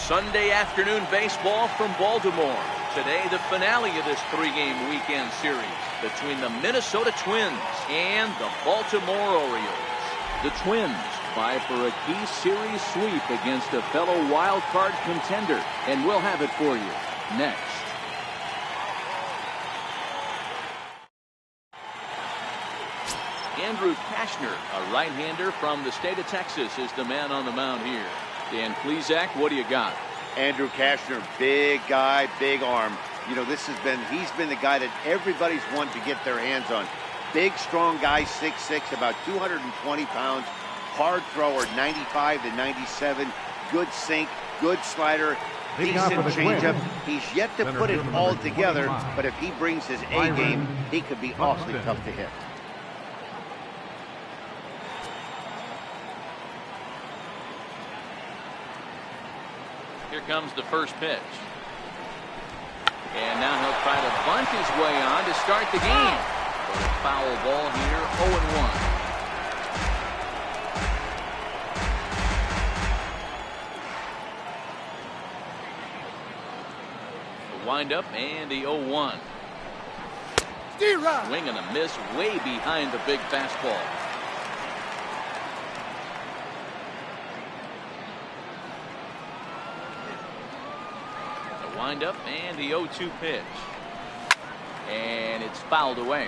Sunday afternoon baseball from Baltimore. Today, the finale of this three-game weekend series between the Minnesota Twins and the Baltimore Orioles. The Twins vie for a key series sweep against a fellow wild card contender, and we'll have it for you next. Andrew Kashner, a right-hander from the state of Texas, is the man on the mound here. Dan Plesac, what do you got? Andrew Kashner, big guy, big arm. You know, he's been the guy that everybody's wanted to get their hands on. Big, strong guy, 6'6", about 220 pounds. Hard thrower, 95 to 97. Good sink, good slider, decent changeup. He's yet to put it all together, but if he brings his A game, he could be awfully tough to hit. Here comes the first pitch. And now he'll try to bunt his way on to start the game. But a foul ball here, 0-1. The windup and the 0-1. Swing and a miss way behind the big fastball. Wind up and the 0-2 pitch, and it's fouled away.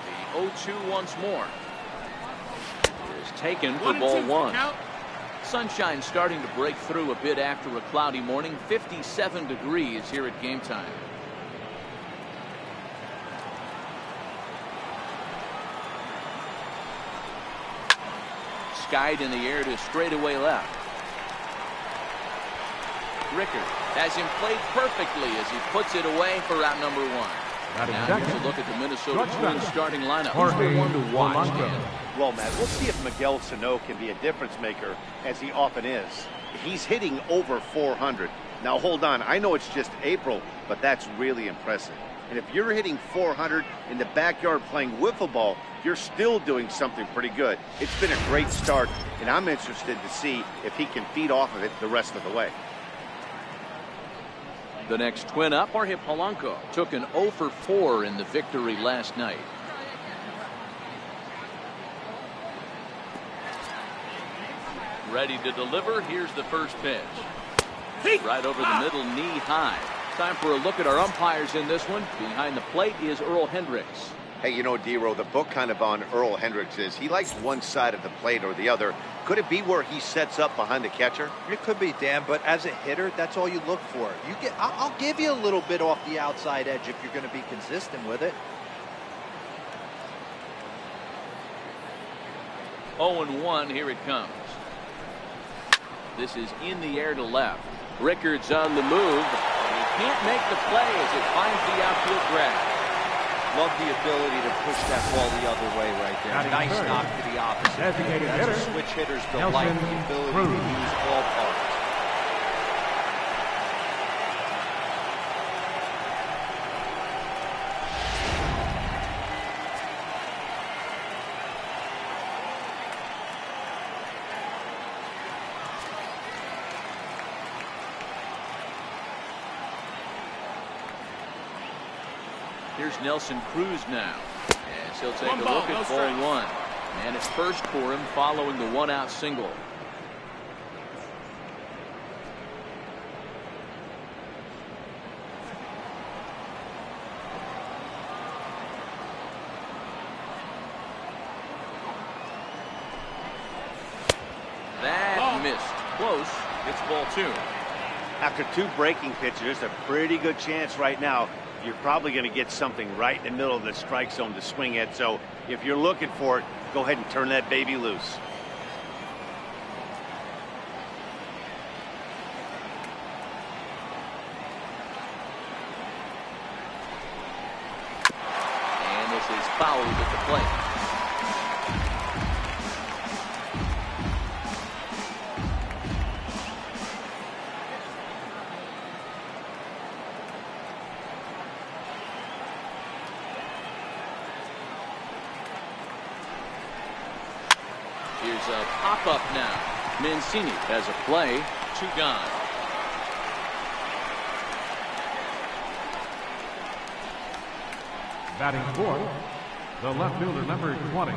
The 0-2 once more is taken for ball one. Sunshine starting to break through a bit after a cloudy morning. 57 degrees here at game time. Skied in the air to straightaway left. Rickard has him played perfectly as he puts it away for out number one. Now here's a look at the Minnesota Twins starting lineup. Who's the one to watch, Dan? Well, Matt, we'll see if Miguel Sano can be a difference maker, as he often is. He's hitting over 400. Now, hold on. I know it's just April, but that's really impressive. And if you're hitting 400 in the backyard playing wiffle ball, you're still doing something pretty good. It's been a great start, and I'm interested to see if he can feed off of it the rest of the way. The next Twin up, Jorge Polanco, took an 0 for 4 in the victory last night. Ready to deliver. Here's the first pitch. Right over the middle, knee high. Time for a look at our umpires in this one. Behind the plate is Earl Hendricks. Hey, you know, D-Row, the book kind of on Earl Hendricks is he likes one side of the plate or the other. Could it be where he sets up behind the catcher? It could be, Dan, but as a hitter, that's all you look for. I'll give you a little bit off the outside edge if you're going to be consistent with it. 0-1, here it comes. This is in the air to left. Rickard's on the move. He can't make the play as it finds the outfield grab. Love the ability to push that ball the other way right there. Nice knock to the opposite. That's a switch hitter's delight, the ability to use all parts. Here's Nelson Cruz now, as he'll take a look at ball one. And it's first for him following the one-out single. That missed. Close. It's ball two. After two breaking pitches, there's a pretty good chance right now you're probably going to get something right in the middle of the strike zone to swing at. So if you're looking for it, go ahead and turn that baby loose. And this is fouled at the plate. runs a pop-up now. Mancini has a play. 2 gone. Batting fourth, the left fielder, number 20,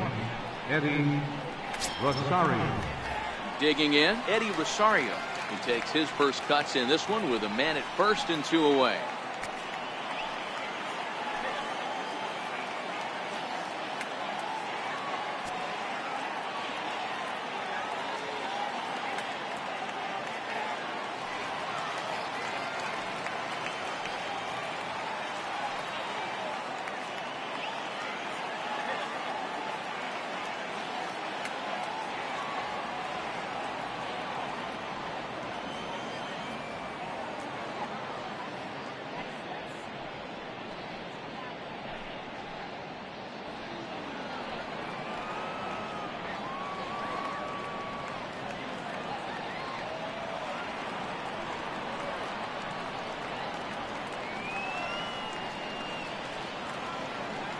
Eddie Rosario. Digging in, Eddie Rosario. He takes his first cuts in this one with a man at first and 2 away.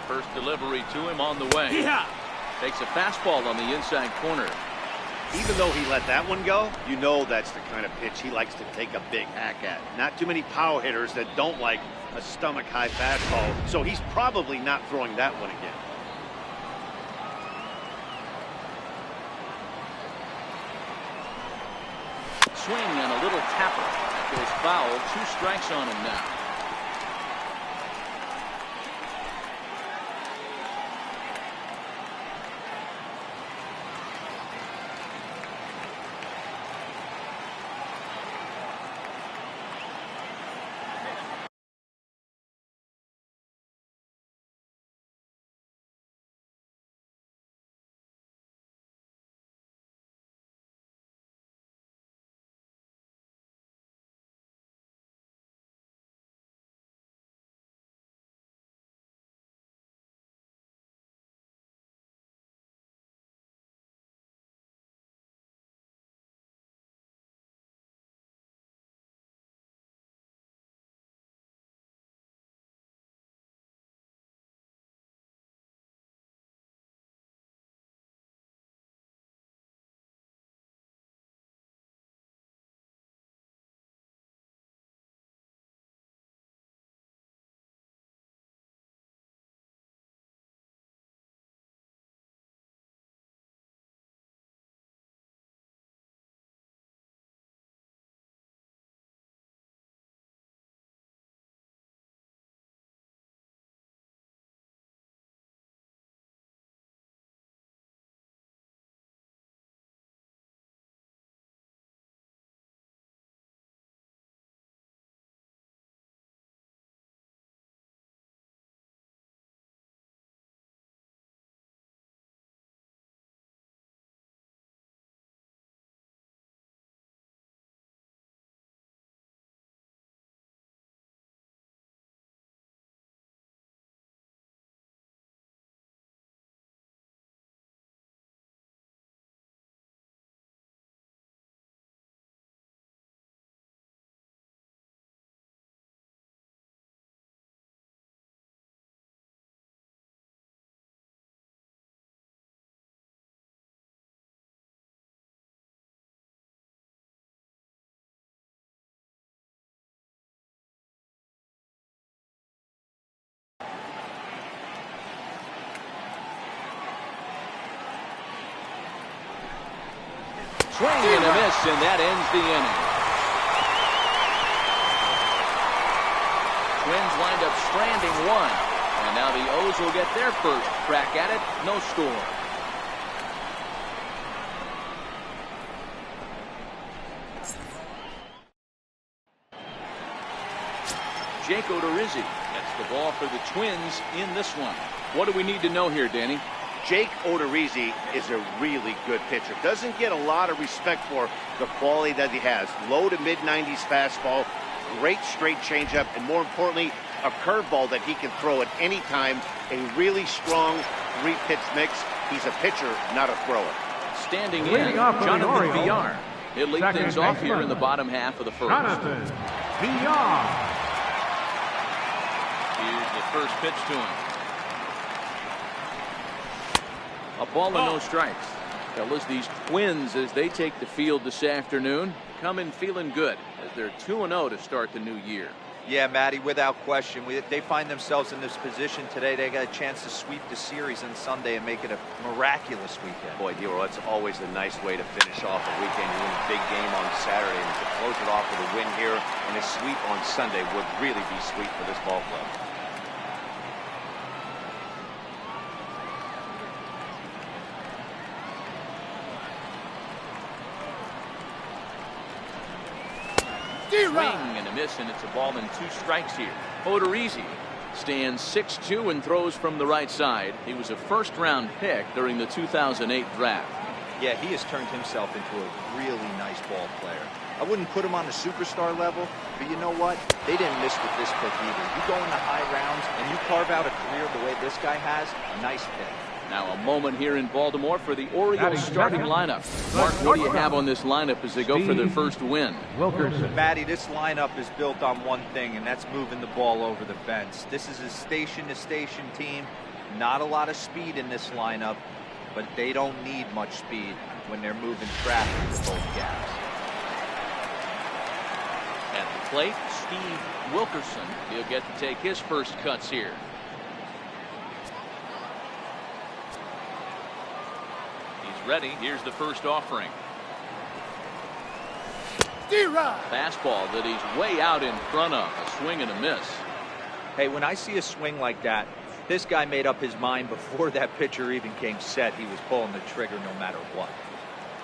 First delivery to him on the way. Yeah. Takes a fastball on the inside corner. Even though he let that one go, you know that's the kind of pitch he likes to take a big hack at. Not too many power hitters that don't like a stomach-high fastball, so he's probably not throwing that one again. Swing and a little tapper. That goes foul. 2 strikes on him now. Swing and a miss, and that ends the inning. Twins wind up stranding 1. And now the O's will get their first crack at it. No score. Jake Odorizzi gets the ball for the Twins in this one. What do we need to know here, Danny? Jake Odorizzi is a really good pitcher. Doesn't get a lot of respect for the quality that he has. Low to mid-90s fastball, great straight changeup, and more importantly, a curveball that he can throw at any time. A really strong 3-pitch mix. He's a pitcher, not a thrower. Standing in, Jonathan Villar. He'll lead things off here in the bottom half of the first. Jonathan Villar. Here's the first pitch to him. A ball and no strikes. Fellas, these Twins, as they take the field this afternoon, come in feeling good as they're 2-0 to start the new year. Yeah, Matty, without question. They find themselves in this position today. They got a chance to sweep the series on Sunday and make it a miraculous weekend. Boy, Hero, that's always a nice way to finish off a weekend. You win a big game on Saturday, and to close it off with a win here and a sweep on Sunday would really be sweet for this ball club. Swing and a miss, and it's a ball and 2 strikes here. Odorizzi stands 6'2" and throws from the right side. He was a first-round pick during the 2008 draft. Yeah, he has turned himself into a really nice ball player. I wouldn't put him on the superstar level, but you know what? They didn't miss with this pick either. You go in the high rounds and you carve out a career the way this guy has, a nice pick. Now a moment here in Baltimore for the Orioles starting lineup. Mark, what do you have on this lineup as they go for their first win? Matty, this lineup is built on one thing, and that's moving the ball over the fence. This is a station-to-station team. Not a lot of speed in this lineup, but they don't need much speed when they're moving traffic to both gaps. At the plate, Steve Wilkerson. He'll get to take his first cuts here. Ready. Here's the first offering. Fastball that he's way out in front of. A swing and a miss. Hey, when I see a swing like that, this guy made up his mind before that pitcher even came set. He was pulling the trigger no matter what.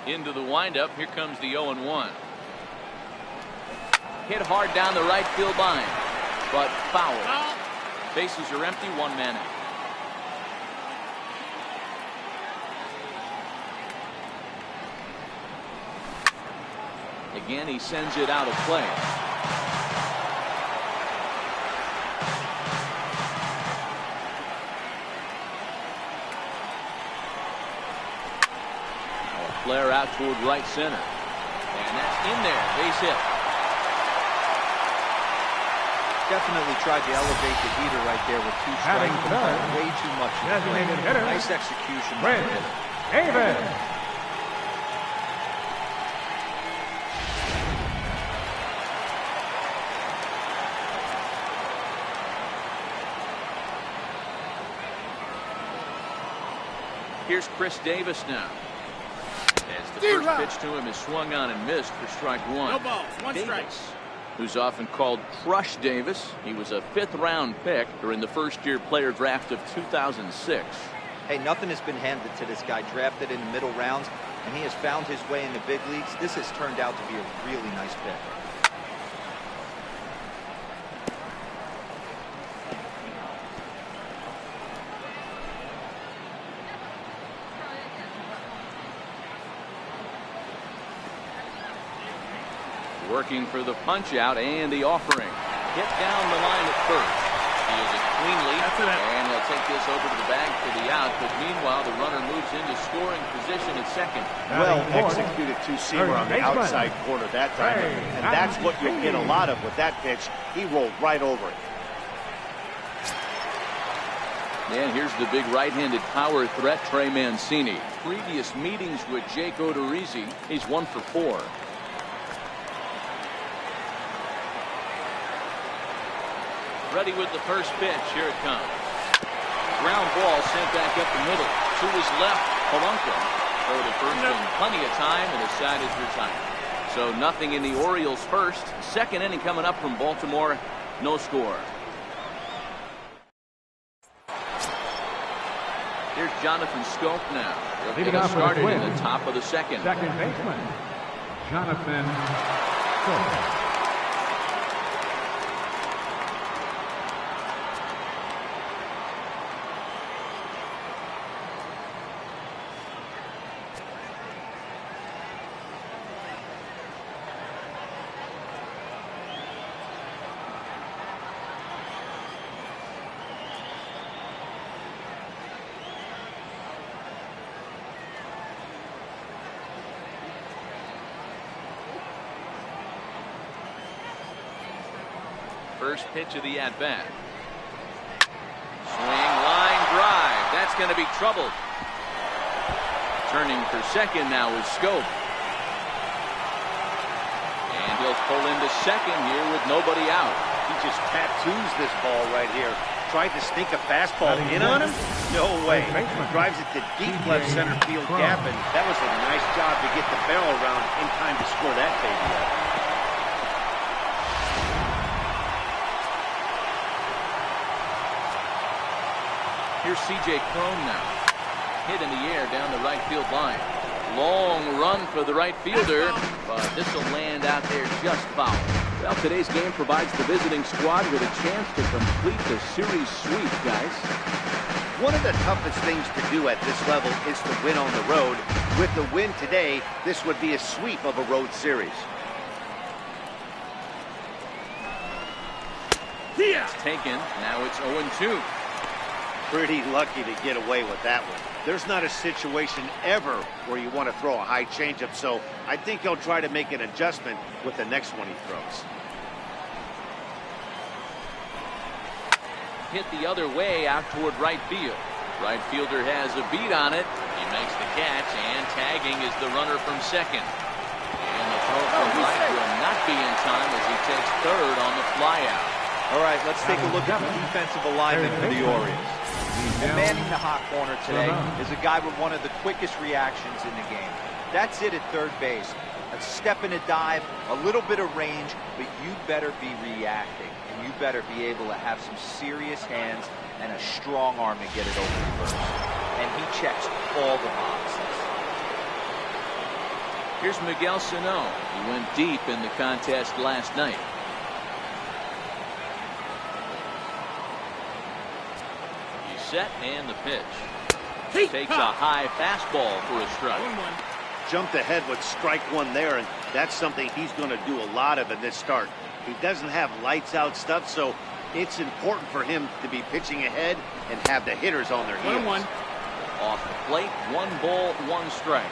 Into the windup. Here comes the 0-1. Hit hard down the right field line, but foul. Bases are empty. 1 man out. Again, he sends it out of play. Now a flare out toward right center. And that's in there. Base hit. Definitely tried to elevate the heater right there with 2 strikes, but way too much. Nice execution. David. Here's Chris Davis now. As the first pitch to him is swung on and missed for strike 1. No balls, 1 strike. Who's often called Crush Davis. He was a 5th-round pick during the first-year player draft of 2006. Hey, nothing has been handed to this guy. Drafted in the middle rounds, and he has found his way in the big leagues. This has turned out to be a really nice pick. Working for the punch out and the offering. Hit down the line at first. Fields it cleanly, and he'll take this over to the bag for the out. But meanwhile, the runner moves into scoring position at second. Well executed 2-seamer on the outside corner that time. And that's what you'll get a lot of with that pitch. He rolled right over it. And here's the big right-handed power threat, Trey Mancini. Previous meetings with Jake Odorizzi, he's 1 for 4. Ready with the first pitch. Here it comes. Ground ball sent back up the middle. To his left, Polanco. Throw to first in plenty of time, and his side is retired. So nothing in the Orioles' first. Second inning coming up from Baltimore. No score. Here's Jonathan Scope now. He'll get us started in the top of the second. Second baseman, Jonathan Scope. First pitch of the at-bat. Swing, line drive. That's going to be troubled. Returning for second now is Scope. And he'll pull into second here with nobody out. He just tattoos this ball right here. Tried to sneak a fastball in on him? No way. Drives it to deep left center field gap, and that was a nice job to get the barrel around in time to score that baby out. Here's C.J. Cron now. Hit in the air down the right field line. Long run for the right fielder, but this will land out there just foul. Well, today's game provides the visiting squad with a chance to complete the series sweep, guys. One of the toughest things to do at this level is to win on the road. With the win today, this would be a sweep of a road series. It's taken. Now it's 0-2. Pretty lucky to get away with that one. There's not a situation ever where you want to throw a high changeup, so I think he'll try to make an adjustment with the next one he throws. Hit the other way out toward right field. Right fielder has a beat on it. He makes the catch, and tagging is the runner from second. And the throw from right will not be in time as he takes third on the flyout. All right, let's take a look at the defensive alignment for the Orioles. And manning the hot corner today is a guy with one of the quickest reactions in the game. That's it at third base. A step and a dive, a little bit of range, but you better be reacting. And you better be able to have some serious hands and a strong arm to get it over to first. And he checks all the boxes. Here's Miguel Sano. He went deep in the contest last night. Set and the pitch. Takes a high fastball for a strike. Jumped ahead with strike one there, and that's something he's going to do a lot of in this start. He doesn't have lights out stuff, so it's important for him to be pitching ahead and have the hitters on their heels. 1-1. Off the plate, 1 ball, 1 strike.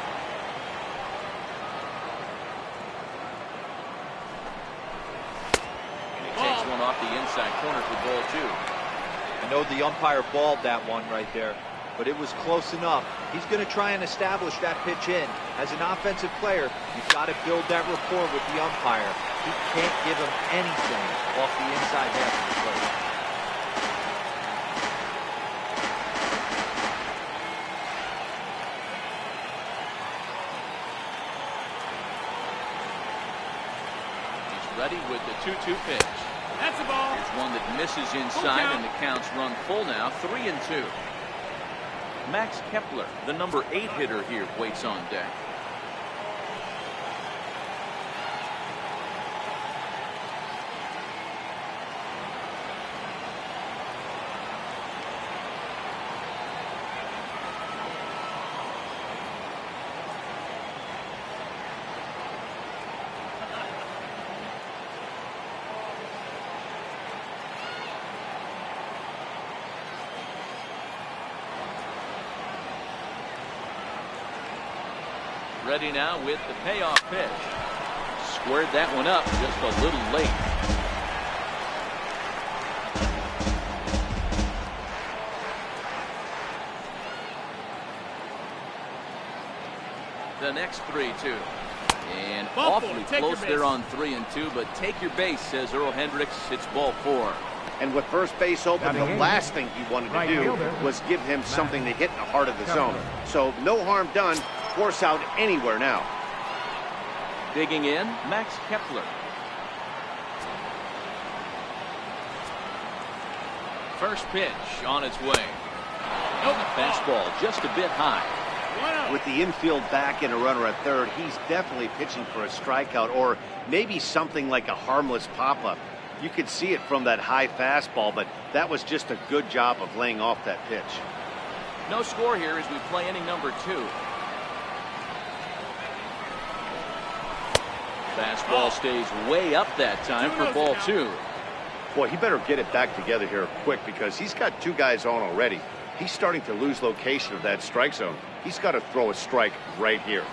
And he takes one off the inside corner for ball 2. I know the umpire balled that one right there, but it was close enough. He's going to try and establish that pitch in. As an offensive player, you've got to build that rapport with the umpire. He can't give him anything off the inside half of the plate. He's ready with the 2-2 pitch. That's a ball. Here's one that misses inside, and the count's run full now, 3-2. Max Kepler, the number 8 hitter here, waits on deck. Ready now with the payoff pitch. Squared that one up just a little late. The next 3-2. And awfully close there on 3-2, but take your base, says Earl Hendricks. It's ball 4. And with first base open, the last thing he wanted to do was give him something to hit in the heart of the zone. So no harm done. Force out anywhere now. Digging in, Max Kepler. First pitch on its way. And the fastball just a bit high. With the infield back and a runner at third, he's definitely pitching for a strikeout or maybe something like a harmless pop-up. You could see it from that high fastball, but that was just a good job of laying off that pitch. No score here as we play inning number 2. Fastball stays way up that time for ball 2. Boy, he better get it back together here quick because he's got 2 guys on already. He's starting to lose location of that strike zone. He's got to throw a strike right here.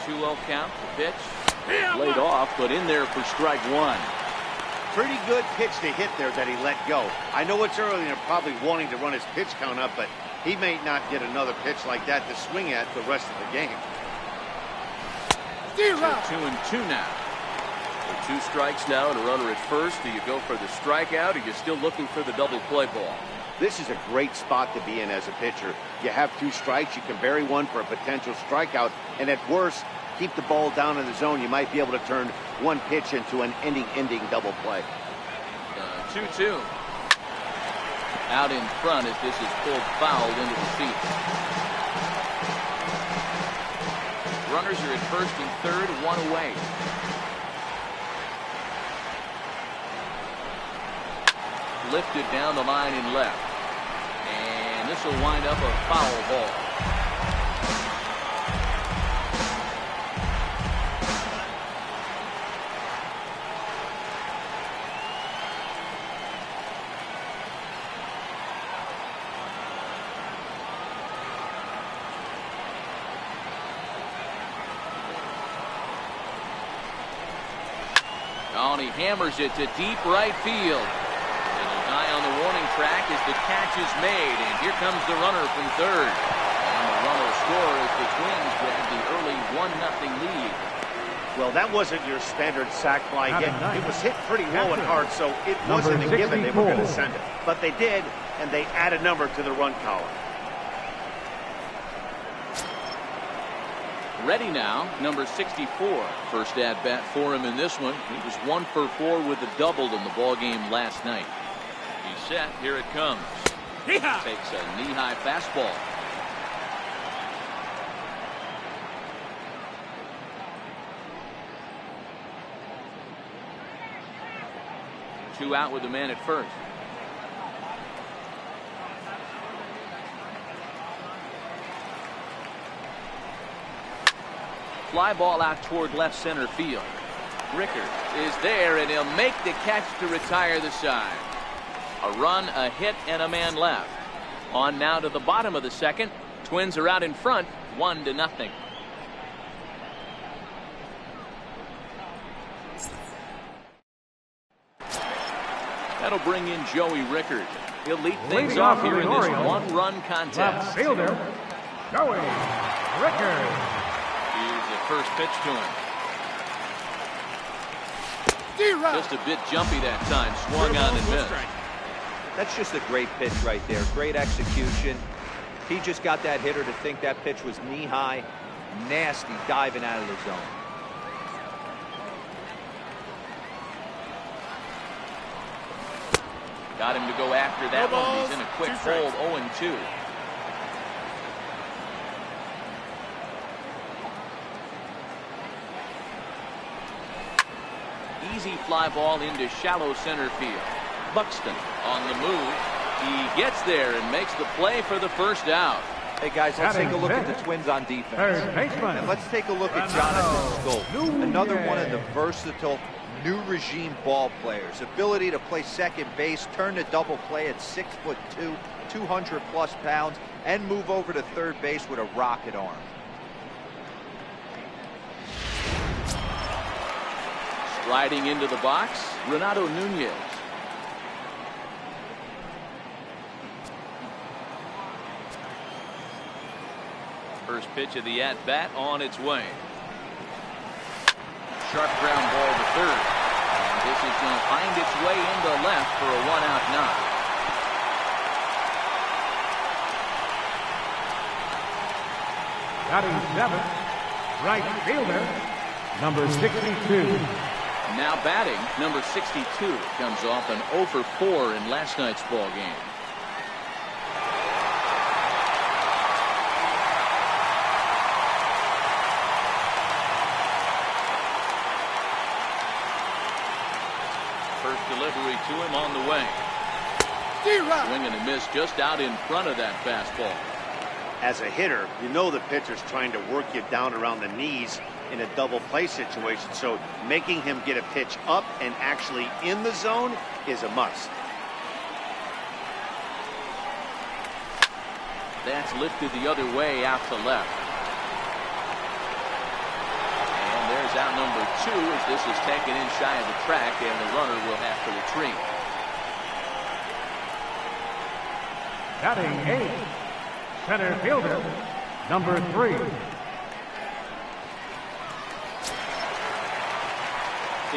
2-0 count, the pitch. Laid off, but in there for strike 1. Pretty good pitch to hit there that he let go. I know it's early and they're probably wanting to run his pitch count up, but he may not get another pitch like that to swing at the rest of the game. 2-2 now. With 2 strikes now and a runner at first. Do you go for the strikeout, or are you still looking for the double play ball? This is a great spot to be in as a pitcher. You have 2 strikes, you can bury one for a potential strikeout, and at worst, keep the ball down in the zone. You might be able to turn one pitch into an ending double play. 2-2. Out in front as this is pulled foul into the seats. Runners are at first and third, 1 away. Lifted down the line in left. And this will wind up a foul ball. He hammers it to deep right field. And a guy on the warning track as the catch is made. And here comes the runner from third. And the run will score as the Twins grab the early 1-0 lead. Well, that wasn't your standard sac fly hit. It was hit pretty low and hard, so it wasn't a given they were going to send it. But they did, and they add a number to the run column. Ready now, number 64. First at bat for him in this one. He was 1 for 4 with a double in the ball game last night. He's set. Here it comes. Takes a knee-high fastball. Two out with the man at first. Fly ball out toward left center field. Rickard is there, and he'll make the catch to retire the side. A run, a hit, and a man left. On now to the bottom of the second. Twins are out in front, 1-0. That'll bring in Joey Rickard. He'll lead things off here in this 1-run contest. Left fielder, Joey Rickard. Here's the first pitch to him. Just a bit jumpy that time. Swung on and missed. That's just a great pitch right there. Great execution. He just got that hitter to think that pitch was knee-high. Nasty diving out of the zone. Got him to go after that one. He's in a quick hold, 0-2. Easy fly ball into shallow center field. Buxton on the move. He gets there and makes the play for the first out. Hey guys, let's take a look at the Twins on defense. And let's take a look at Jonathan Schoop, another one of the versatile new regime ball players. Ability to play second base, turn to double play at 6'2", 200+ pounds, and move over to third base with a rocket arm. Striding into the box, Renato Nunez. First pitch of the at-bat on its way. Sharp ground ball to third. And this is going to find its way into left for a 1-out knock. Batting seventh, right fielder, number 62. Now batting, number 62 comes off an 0 for 4 in last night's ball game. First delivery to him on the way. Swing and a miss just out in front of that fastball. As a hitter, you know the pitcher's trying to work you down around the knees in a double play situation, so making him get a pitch up and actually in the zone is a must. That's lifted the other way out to left. And there's is out number 2 as this is taken in shy of the track, and the runner will have to retreat. Batting 8, center fielder, number 3.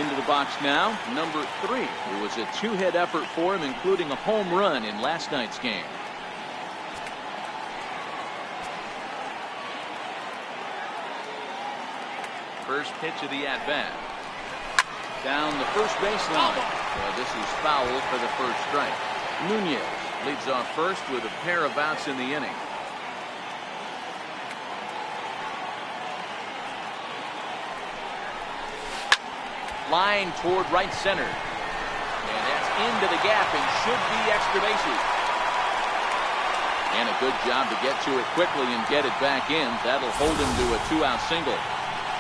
Into the box now, number 3. It was a 2-hit effort for him, including a home run in last night's game. First pitch of the at-bat. Down the first baseline. Well, this is foul for the first strike. Nunez leads off first with a pair of outs in the inning. Line toward right center. And that's into the gap and should be extra bases. And a good job to get to it quickly and get it back in. That'll hold him to a 2-out single.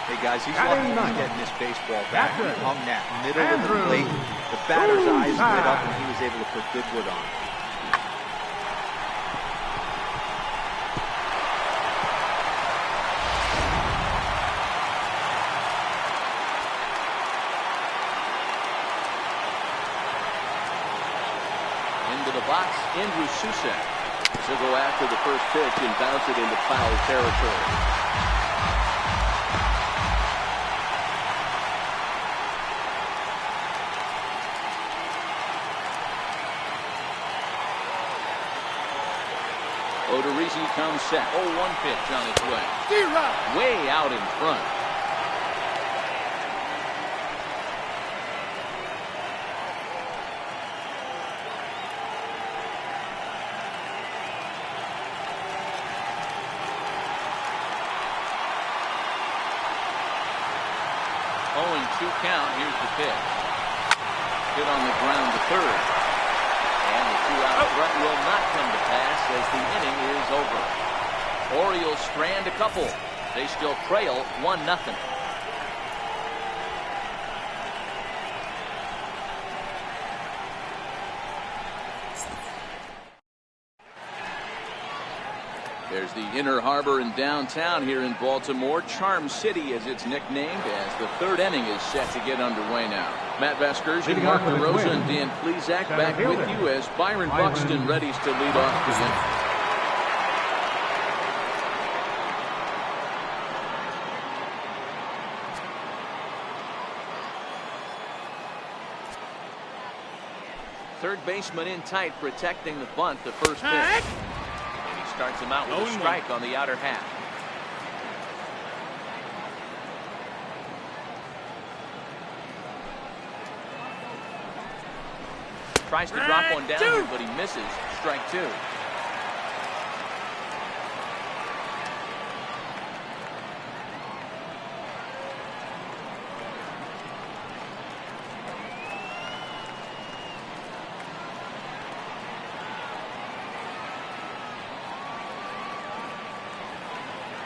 Hey guys, he's lucky he's getting this baseball back. He hung that middle of the plate. The batter's eyes lit up and he was able to put good wood on. Into the box, Andrew Susak. He'll go after the first pitch and bounce it into foul territory. Odorizzi comes set. 0-1 pitch on its way. Way out in front. Two count. Here's the pitch. Hit on the ground to third. And the 2-out threat will not come to pass as the inning is over. Orioles strand a couple. They still trail 1-0. There's the Inner Harbor in downtown here in Baltimore. Charm City as it's nicknamed, as the third inning is set to get underway now. Matt Vasgersian, Mark DeRosa, and Dan Plesac back with you as Byron Buxton readies to lead off the inning. Third baseman in tight, protecting the bunt, the first pitch. Starts him out with a strike on the outer half. Tries to drop one down here, but he misses. Strike 2.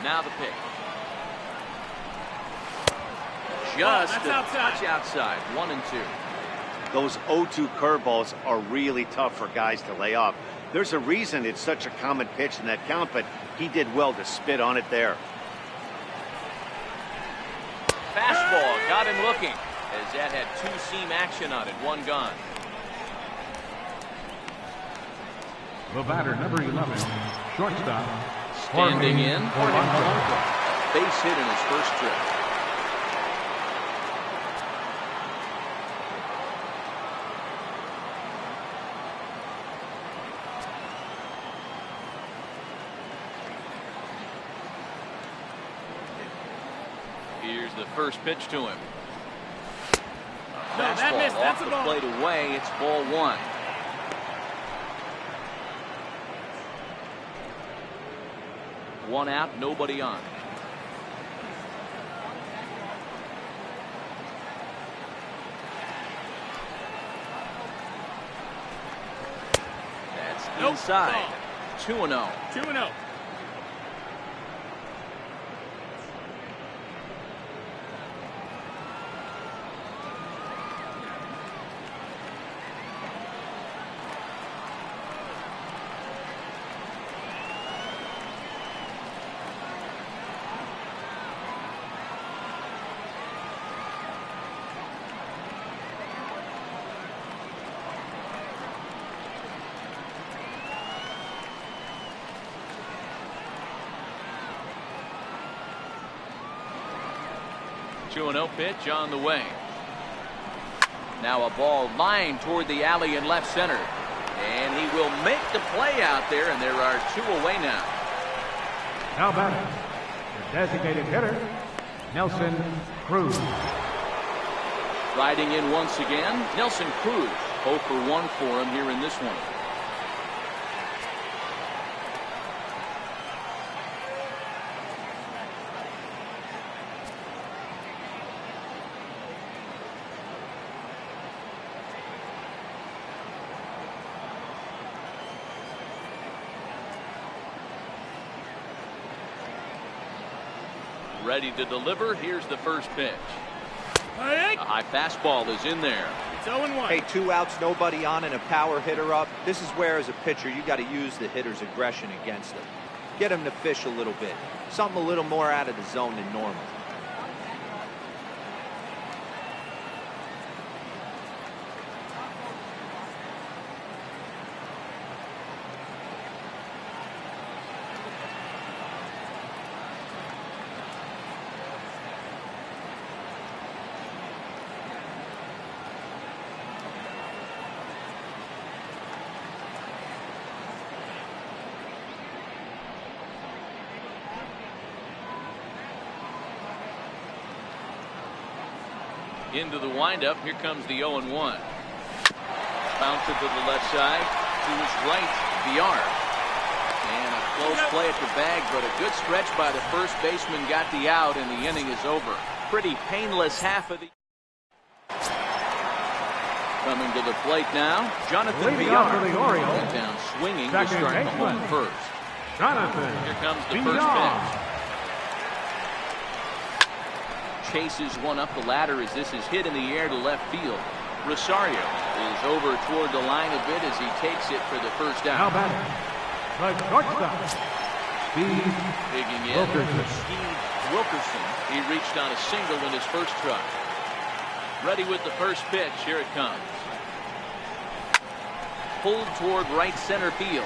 Now the pick. Just a touch outside. 1-2. Those 0-2 curveballs are really tough for guys to lay off. There's a reason it's such a common pitch in that count, but he did well to spit on it there. Fastball got him looking as that had 2-seam action on it. 1 gone. The batter, number 11, shortstop. Standing in, base hit in his first trip. Here's the first pitch to him. Fastball off the plate away. It's ball 1. One out, nobody on. That's inside. 2-0. 2-0. 2-0 pitch on the way. Now a ball lined toward the alley in left center. And he will make the play out there, and there are 2 away now. Now batting, the designated hitter, Nelson Cruz. Riding in once again, Nelson Cruz. 0 for 1 for him here in this one. Ready to deliver. Here's the first pitch. A high fastball is in there. It's 0-1. Hey, 2 outs, nobody on, and a power hitter up. This is where, as a pitcher, you got to use the hitter's aggression against him. Get him to fish a little bit. Something a little more out of the zone than normal. Into the windup. Here comes the 0-1. Bounced it to the left side. To his right, the arm. And a close play at the bag, but a good stretch by the first baseman got the out, and the inning is over. Pretty painless half of the. Coming to the plate now, Jonathan Villar. For the Orioles. Went down swinging to start the home first. Jonathan Here comes the Villar. first pitch. Chases one up the ladder as this is hit in the air to left field. Rosario is over toward the line a bit as he takes it for the first Now out. batting, the shortstop, Steve Digging in, Wilkerson. Steve Wilkerson. He reached on a single in his first try. Ready with the first pitch. Here it comes. Pulled toward right center field.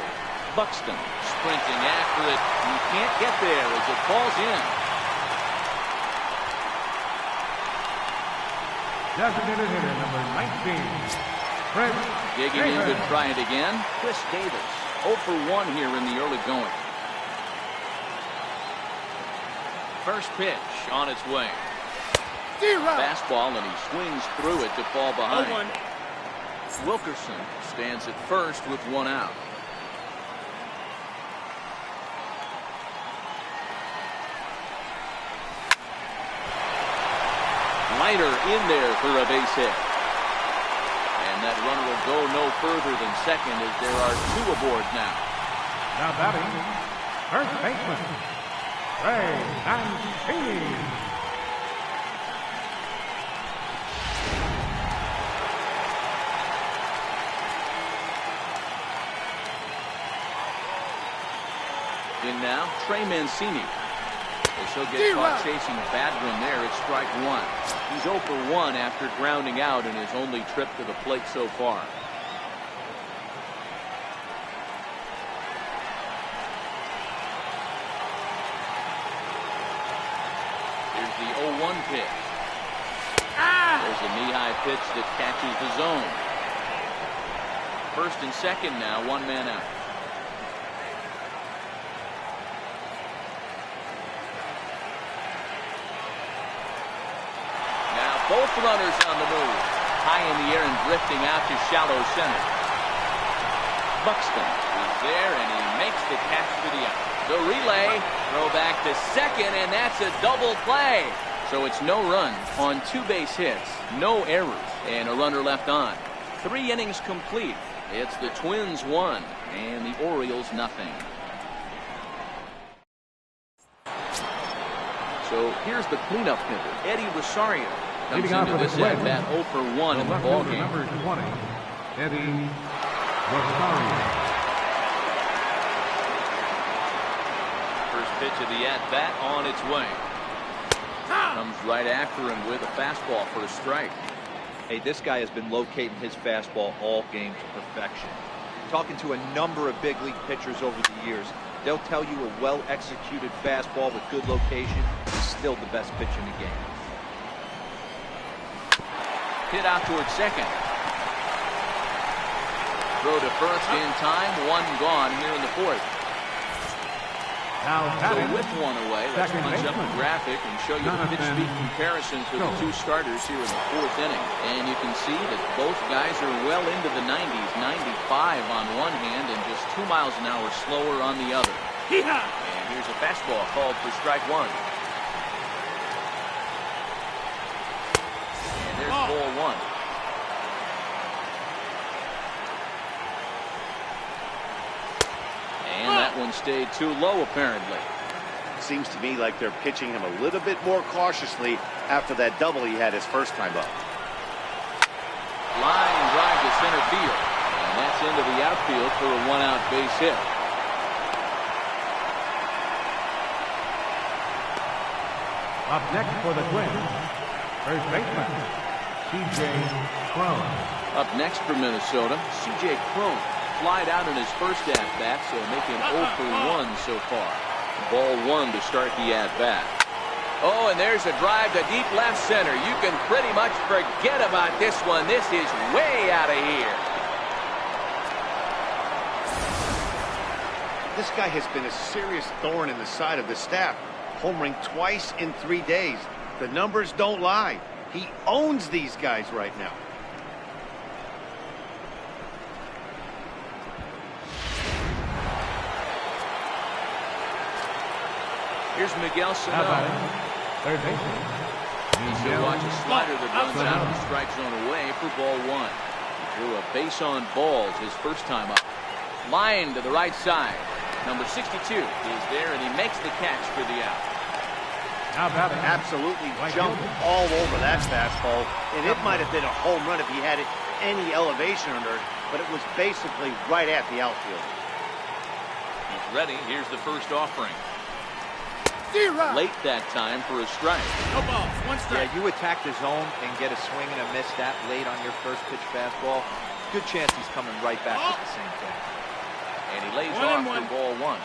Buxton sprinting after it. He can't get there as it falls in. Designated hitter number 19, Chris Digging in Davis. to try it again. Chris Davis. 0 for 1 here in the early going. First pitch on its way. Fastball, and he swings through it to fall behind. 0-1. Wilkerson stands at first with 1 out. Liner in there for a base hit. And that runner will go no further than second as there are 2 aboard now. Now batting, first baseman, Ray Mancini. In now, Trey Mancini. As he'll get caught chasing Badwin there at strike 1. He's 0 for 1 after grounding out in his only trip to the plate so far. Here's the 0-1 pitch. There's a knee-high pitch that catches the zone. First and second now, 1 man out. Both runners on the move. High in the air and drifting out to shallow center. Buxton is there, and he makes the catch for the out. The relay, throw back to second, and that's a double play. So it's no run on 2 base hits, no errors, and a runner left on. 3 innings complete. It's the Twins 1 and the Orioles nothing. So here's the cleanup hitter, Eddie Rosario. Comes into this at bat 0 for 1 in the ball game. Number 20, Eddie Rosario. First pitch of the at bat on its way. Comes right after him with a fastball for a strike. Hey, this guy has been locating his fastball all game to perfection. Talking to a number of big league pitchers over the years, they'll tell you a well-executed fastball with good location is still the best pitch in the game. hit out towards second. Throw to first in time. One gone here in the fourth. Now So batting, with one away, let's second punch up the baseman. graphic and show you the pitch speed comparisons for the two starters here in the fourth inning. And you can see that both guys are well into the 90s, 95 on one hand and just 2 miles an hour slower on the other. And here's a fastball called for strike one. And there's ball one. And that one stayed too low, apparently. Seems to me like they're pitching him a little bit more cautiously after that double he had his first time up. Line drive to center field. And that's into the outfield for a one-out base hit. Up next for the Twins, first baseman, C.J. Cron. Up next for Minnesota, C.J. Cron. Flied out in his first at-bat, so making 0 for 1 so far. Ball one to start the at-bat. Oh, and there's a drive to deep left center. You can pretty much forget about this one. This is way out of here. This guy has been a serious thorn in the side of the staff, homering twice in 3 days. The numbers don't lie. He owns these guys right now. Here's Miguel Now Sano. batting, third baseman, He's going to watch a slider that runs out of the strike zone away for ball one. He threw a base on balls his first time up. Line to the right side. Number 62 is there, and he makes the catch for the out. Now batting, Absolutely Right jumped fielder. all over that fastball, and it might have been a home run if he had it any elevation under it, but it was basically right at the outfield. He's ready. Here's the first offering. Late that time for a strike. No balls. One Yeah, strike. you attack the zone and get a swing and a miss that late on your first pitch fastball. Good chance he's coming right back with the same thing. And he lays 1-1. off for ball one.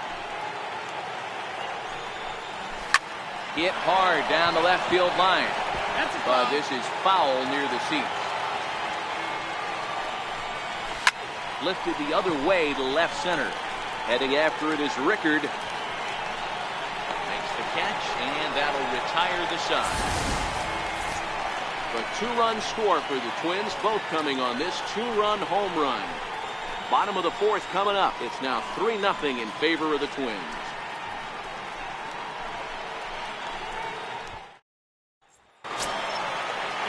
Hit hard down the left field line. That's a But foul. this is foul near the seats. Lifted the other way to left center. Heading after it is Rickard. Makes the catch, and that'll retire the side. A two-run score for the Twins, both coming on this two-run home run. Bottom of the fourth coming up. It's now 3-0 in favor of the Twins.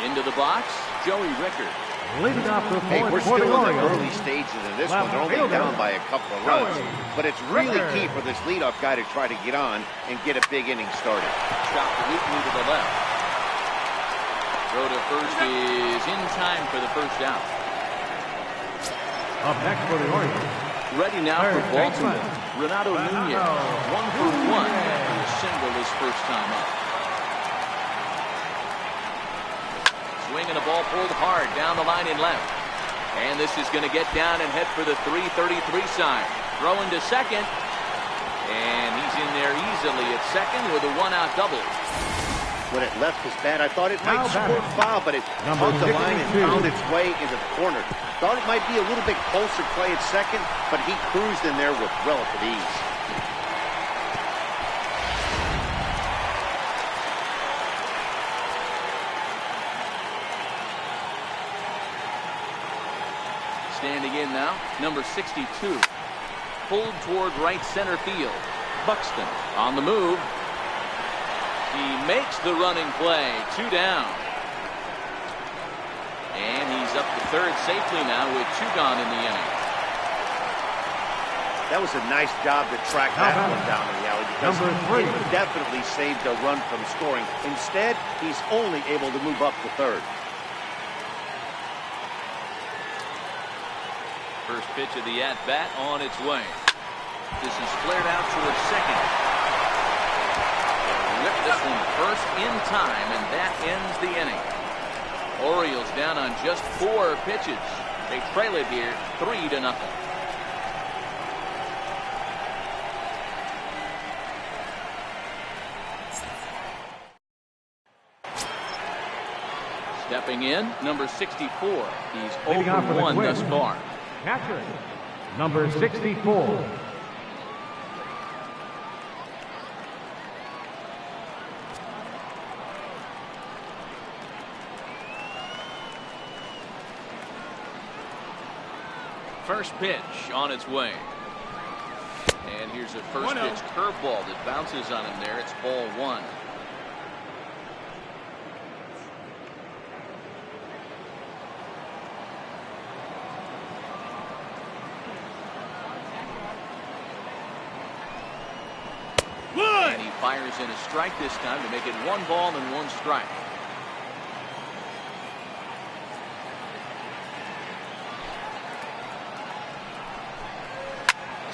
Into the box, Joey Rickard. leading off the Hey, we're fourth for the still in the Orioles. early stages of this Left one. They're only fielder, down by a couple of runs. Joey But it's really Rickard. key for this leadoff guy to try to get on and get a big inning started. Shot neatly to the left. Throw to first is in time for the first out. Up next for the Orioles, Ready now for third Baltimore. baseman, Renato Nunez. 1 for 1 after a single his first time up. Swinging the ball pulled hard down the line in left. And this is going to get down and head for the 333 sign. Throwing to second. And he's in there easily at second with a one-out double. When it left his bat, I thought it Now might score batting, foul, but it number hugged the line and 52. found its way into the corner. Thought it might be a little bit closer play at second, but he cruised in there with relative ease. Standing in now, number 62. Pulled toward right center field. Buxton on the move. He makes the running play. 2 down. And he's up to third safely now with 2 gone in the inning. That was a nice job to track Now that batting, one down in the alley because number 3. it definitely saved a run from scoring. Instead, he's only able to move up to third. First pitch of the at-bat on its way. This is flared out towards second. Ripped this one first in time, and that ends the inning. Orioles down on just 4 pitches. They trail it here 3-0. Stepping in, number 64. He's Leading 0 off for with a 1 twin. thus far. Catcher, number 64. First pitch on its way. And here's a first 1-0. pitch curveball that bounces on him there. It's ball 1. And he fires in a strike this time to make it 1 ball and 1 strike.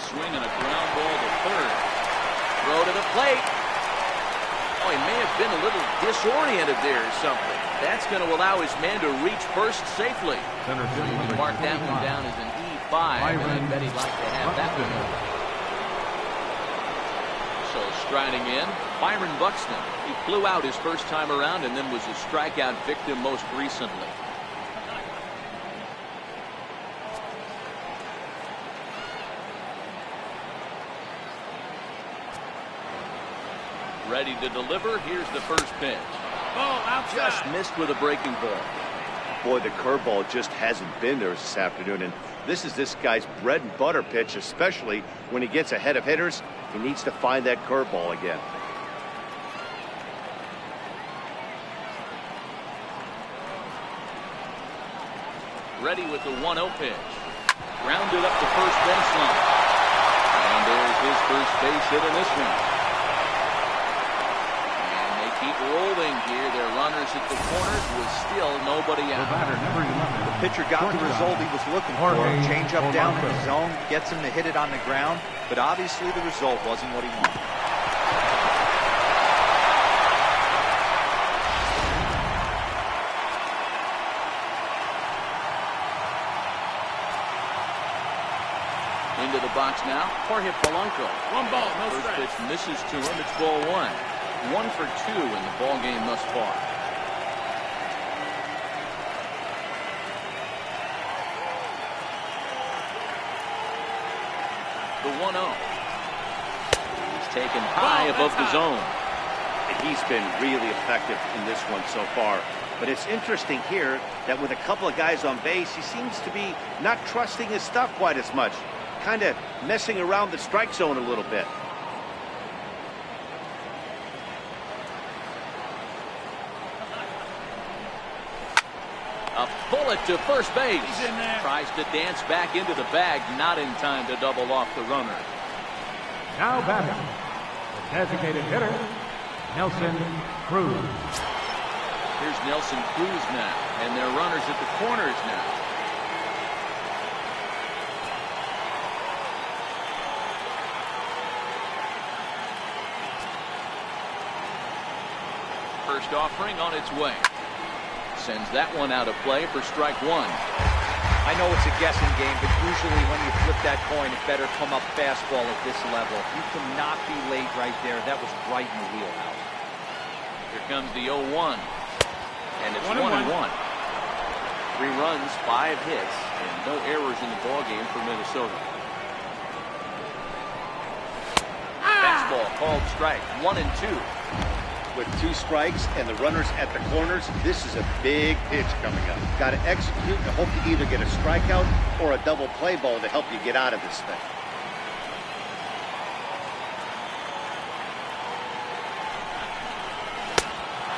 Swing and a ground ball to third. Throw to the plate. Oh, he may have been a little disoriented there or something. That's going to allow his man to reach first safely. Center field, You number can mark that one 65. down as an E5, and I bet he'd like to have that one. So striding in, Byron Buxton. He flew out his first time around and then was a strikeout victim most recently. Ready to deliver. Here's the first pitch. Ball outside. Just missed with a breaking ball. Boy, the curveball just hasn't been there this afternoon, and this is this guy's bread and butter pitch, especially when he gets ahead of hitters. He needs to find that curveball again. Ready with the 1-0 pitch. Grounded up the first baseline. And there's his first base hit in this one. And they keep rolling here. Their runners at the corners with still nobody The out. batter, number 11. The pitcher got the result he was looking for. Change up down in the zone, gets him to hit it on the ground, but obviously the result wasn't what he wanted. Into the box now, Jorge Polanco. 1 ball, no First strikes. pitch misses to him. It's ball 1. 1 for 2 in the ball game thus far. The 1-0. He's taken high Ball, above the that's zone. And he's been really effective in this one so far. But it's interesting here that with a couple of guys on base, he seems to be not trusting his stuff quite as much. Kind of messing around the strike zone a little bit. A bullet to first base. He's in there. Tries to dance back into the bag, not in time to double off the runner. Now batting, the designated hitter, Nelson Cruz. Here's Nelson Cruz now, and their runners at the corners now. First offering on its way. Sends that one out of play for strike 1. I know it's a guessing game, but usually when you flip that coin, it better come up fastball at this level. You cannot be late right there. That was right in the wheelhouse. Here comes the 0-1. And it's 1-1. 1-1. 3 runs, 5 hits, and no errors in the ballgame for Minnesota. Fastball called strike. 1-2. With 2 strikes and the runners at the corners, this is a big pitch coming up. Got to execute and hope to either get a strikeout or a double play ball to help you get out of this thing.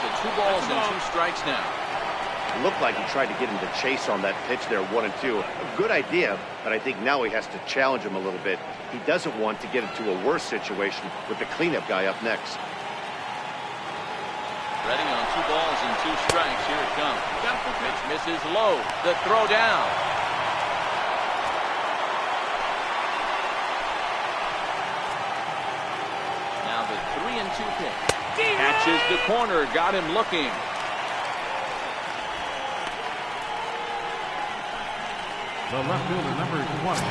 So 2 balls and 2 strikes now. It looked like he tried to get him to chase on that pitch there, 1-2. A good idea, but I think now he has to challenge him a little bit. He doesn't want to get into a worse situation with the cleanup guy up next. Ready on 2 balls and 2 strikes. Here it comes. Got the pitch. Pitch misses low. The throw down. Now the 3-2 pitch. Catches the corner. Got him looking. The left fielder, number 20,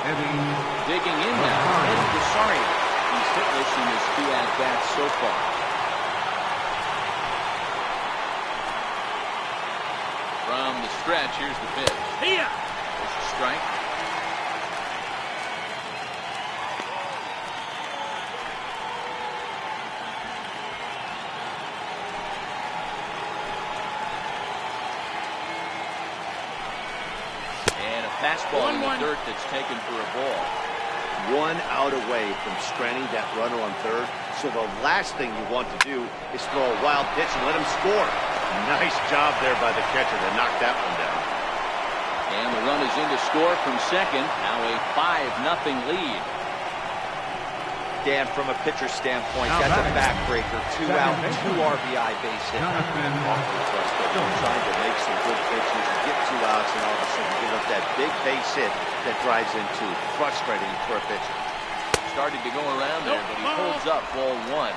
Eddie. Digging in now. Eddie Desarian. He's hitless in his 2 at-bats so far. stretch. Here's the pitch. Here. There's a strike. And a fastball in the dirt that's taken for a ball. 1 out away from stranding that runner on third. So the last thing you want to do is throw a wild pitch and let him score. Nice job there by the catcher to knock that one down. And the run is in to score from second. Now a 5-0 lead. Dan, from a pitcher standpoint, that's a backbreaker. 2 out, 2 RBI base hit. Trying to make some good pitches, get 2 outs, and all of a sudden give up that big base hit that drives in 2. Frustrating for a pitcher. Started to go around there, but he holds up ball 1.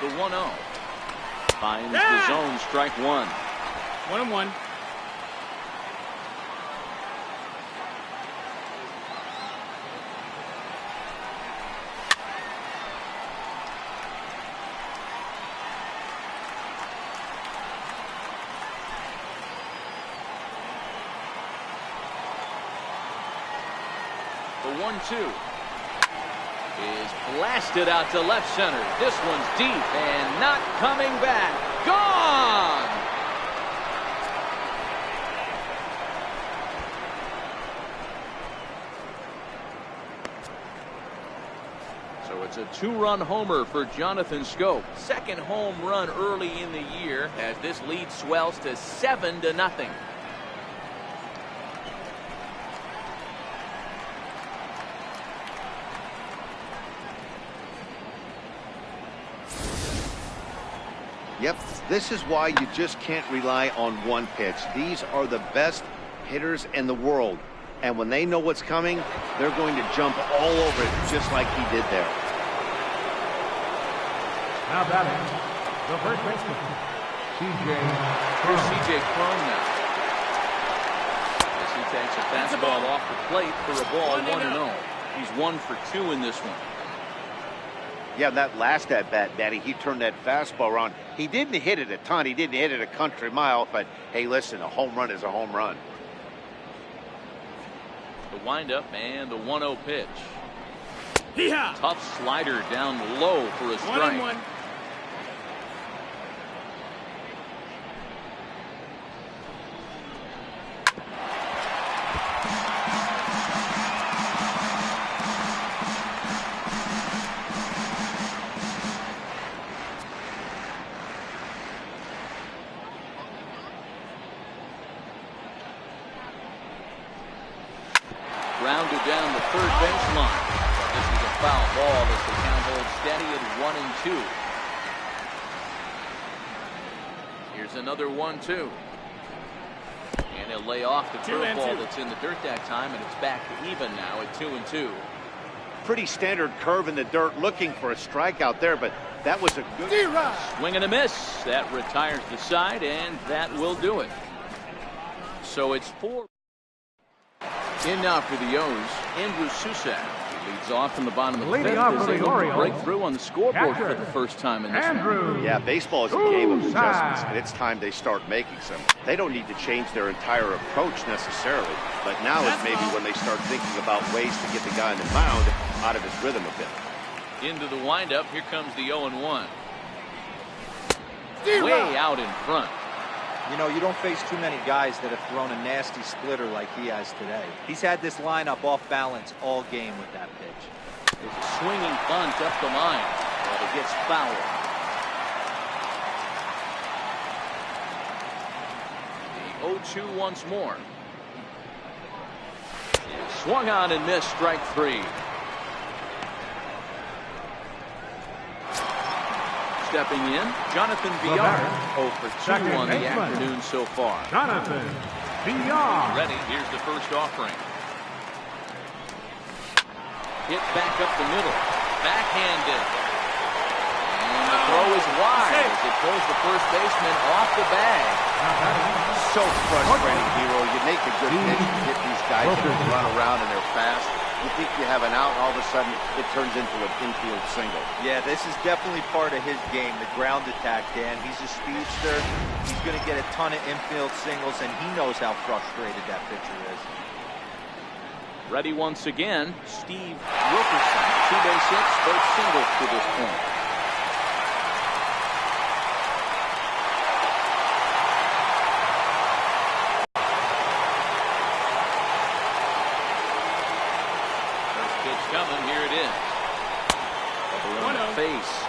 The 1-0. Finds the zone, strike 1. 1-1. The 1-2 is blasted out to left center. This one's deep and not coming back. Gone! So it's a 2-run homer for Jonathan Schoop. Second home run early in the year as this lead swells to 7-0. Yep, this is why you just can't rely on one pitch. These are the best hitters in the world. And when they know what's coming, they're going to jump all over it just like he did there. Now batting, the first baseman, Here's C.J. Cron now. As he takes a fastball off the plate for a ball, 1-0. He's 1 for 2 in this one. Yeah, that last at-bat, Daddy, he turned that fastball around. He didn't hit it a ton. He didn't hit it a country mile. But, hey, listen, a home run is a home run. The windup and the 1-0 pitch. Hee-haw. Tough slider down low for a strike. 1-1. Grounded down the third baseline. This is a foul ball as the count holds steady at 1-2. Here's another 1-2. And he'll lay off the curveball that's in the dirt that time, and it's back to even now at 2-2. Pretty standard curve in the dirt, looking for a strikeout there, but that was a good Swing and a miss. That retires the side, and that will do it. So it's 4. In now for the O's, Andrew Susak. He leads off from the bottom of the fifth as they look to break through on the scoreboard for the first time in this one. Yeah, baseball is a game of adjustments, and it's time they start making some. They don't need to change their entire approach necessarily, but now is maybe when they start thinking about ways to get the guy on the mound out of his rhythm a bit. Into the windup, here comes the 0-1. Way out in front. You know, you don't face too many guys that have thrown a nasty splitter like he has today. He's had this lineup off balance all game with that pitch. There's a swinging bunt up the line, but it gets foul. The 0-2 once more. Swung on and missed, strike 3. Stepping in, Jonathan Villar. 0 for 2 on the afternoon so far. Jonathan Villar. Ready, here's the first offering. Hit back up the middle. Backhanded. And the throw is wide as it pulls the first baseman off the bag. So frustrating, Hero. You make a good pitch, you get these guys that run around and they're fast. You think you have an out, and all of a sudden it turns into an infield single. Yeah, this is definitely part of his game, the ground attack, Dan. He's a speedster. He's going to get a ton of infield singles, and he knows how frustrated that pitcher is. Ready once again, Steve Wilkerson. 2 base hits, both singles to this point. Coming, here it is. Double on the face.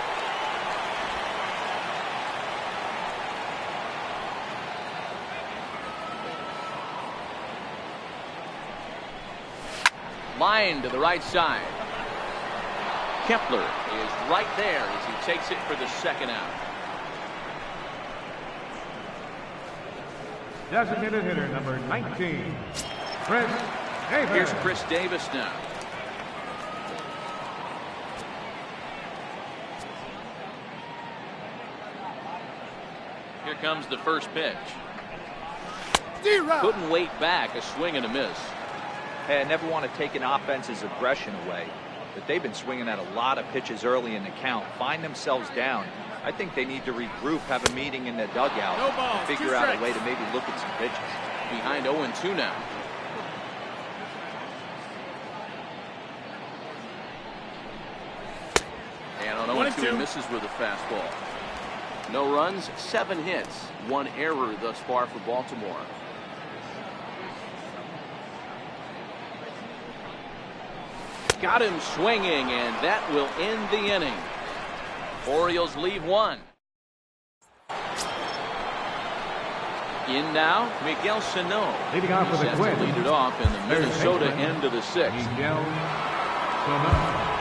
Line to the right side. Kepler is right there as he takes it for the second out. Designated hitter number 19, Chris Davis. Here's Chris Davis now. Here comes the first pitch. Couldn't wait back, a swing and a miss. Hey, I never want to take an offense's aggression away, but they've been swinging at a lot of pitches early in the count, find themselves down. I think they need to regroup, have a meeting in the dugout, No balls, and figure out a way to maybe look at some pitches. Behind 0-2 now. And on 0-2, misses with a fastball. No runs, 7 hits, 1 error thus far for Baltimore. Got him swinging, and that will end the inning. Orioles leave 1. In now, Miguel Sano. Leading off with a Set Twins. to lead it off in the Minnesota end of the 6th. Miguel Sano.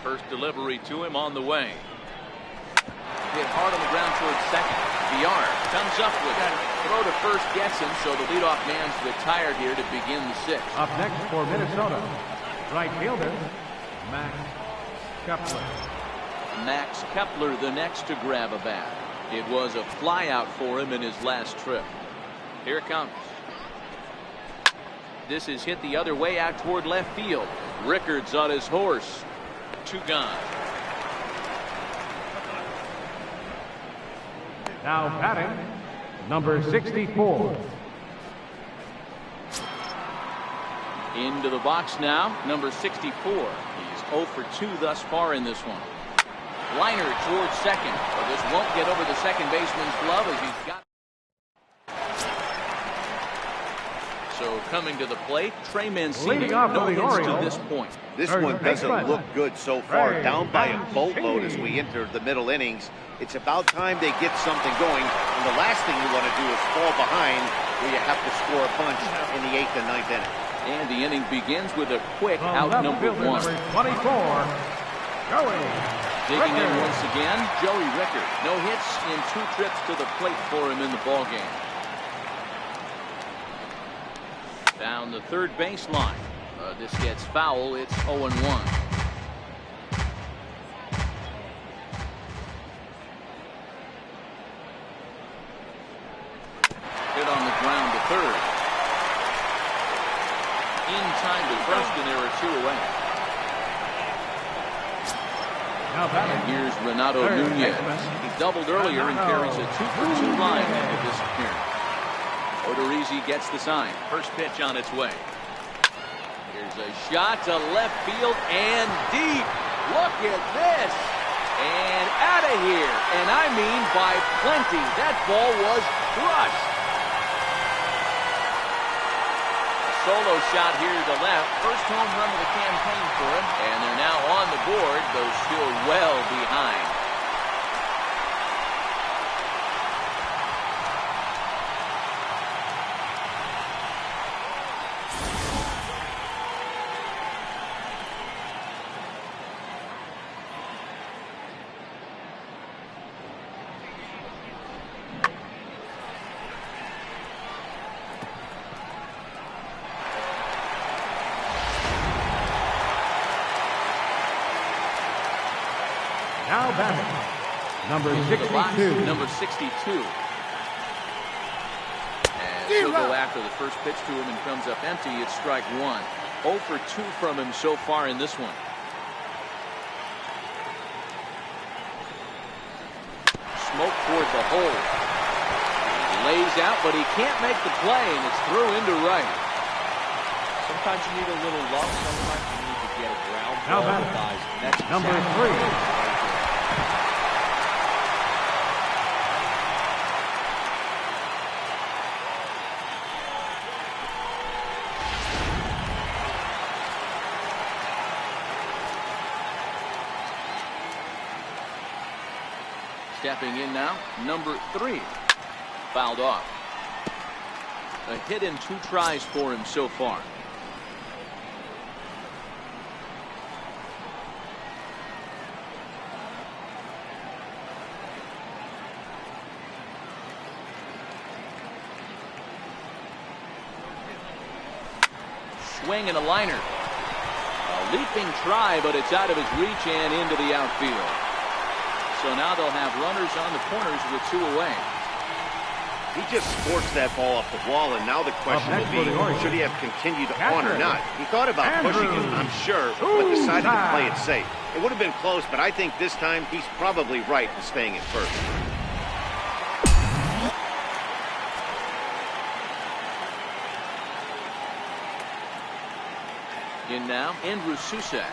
First delivery to him on the way. Hit hard on the ground towards second. VR comes up with it. Throw to first gets him, so the leadoff man's retired here to begin the 6th. Up next for Minnesota, right fielder, Max Kepler. Max Kepler the next to grab a bat. It was a flyout for him in his last trip. Here it comes. This is hit the other way out toward left field. Rickards on his horse. 2 gone. Now batting, number 64. Into the box now, number 64. He's 0 for 2 thus far in this one. Liner towards second. But this won't get over the second baseman's glove as he's got. So coming to the plate, Trey Mancini, Leading off no for the hits to Orioles. this point. This Third one doesn't baseman. look good so far. Ray Down by a boatload as Mancini. we enter the middle innings. It's about time they get something going. And the last thing you want to do is fall behind where you have to score a bunch in the 8th and 9th inning. And the inning begins with a quick The out left number fielder, 1. number 24, Joey Digging in Rickard. once again, Joey Rickard. No hits in 2 trips to the plate for him in the ballgame. Down the third baseline. This gets foul. It's 0-1. Hit on the ground to third. In time to first, and there are 2 away. Now batting, And here's Renato third Nunez. baseman, He doubled earlier and carries a 2-for-2 line into this appearance. Odorizzi gets the sign. First pitch on its way. Here's a shot to left field and deep. Look at this. And out of here. And I mean by plenty. That ball was crushed. Solo shot here to the left. First home run of the campaign for him. And they're now on the board, though still well behind. Number Into the box, 62. number 62. And he'll go after the first pitch to him and comes up empty. It's strike one. 0 for 2 from him so far in this one. Smoke toward the hole. Lays out, but he can't make the play, and it's through into right. Sometimes you need a little luck. Sometimes you need to get a ground Now ball, batting, guys. And that's number exactly 3. Stepping in now, number 3. Fouled off. A hit in 2 tries for him so far. Swing and a liner. A leaping try, but it's out of his reach and into the outfield. So now they'll have runners on the corners with 2 away. He just forced that ball off the wall, and now the question will be, should he have continued on or not? He thought about pushing it, I'm sure, but decided to play it safe. It would have been close, but I think this time he's probably right in staying at first. In now, Andrew Susak.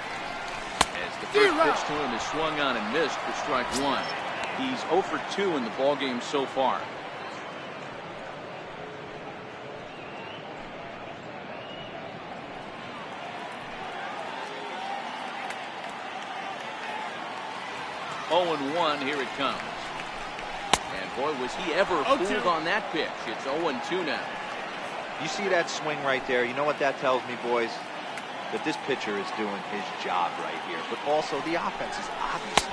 As the first pitch to him is swung on and missed for strike one. He's 0 for 2 in the ballgame so far. Oh and 1, here it comes. And boy, was he ever fooled on that pitch. It's 0 and 2 now. You see that swing right there? You know what that tells me, boys? That this pitcher is doing his job right here. But also the offense is obviously.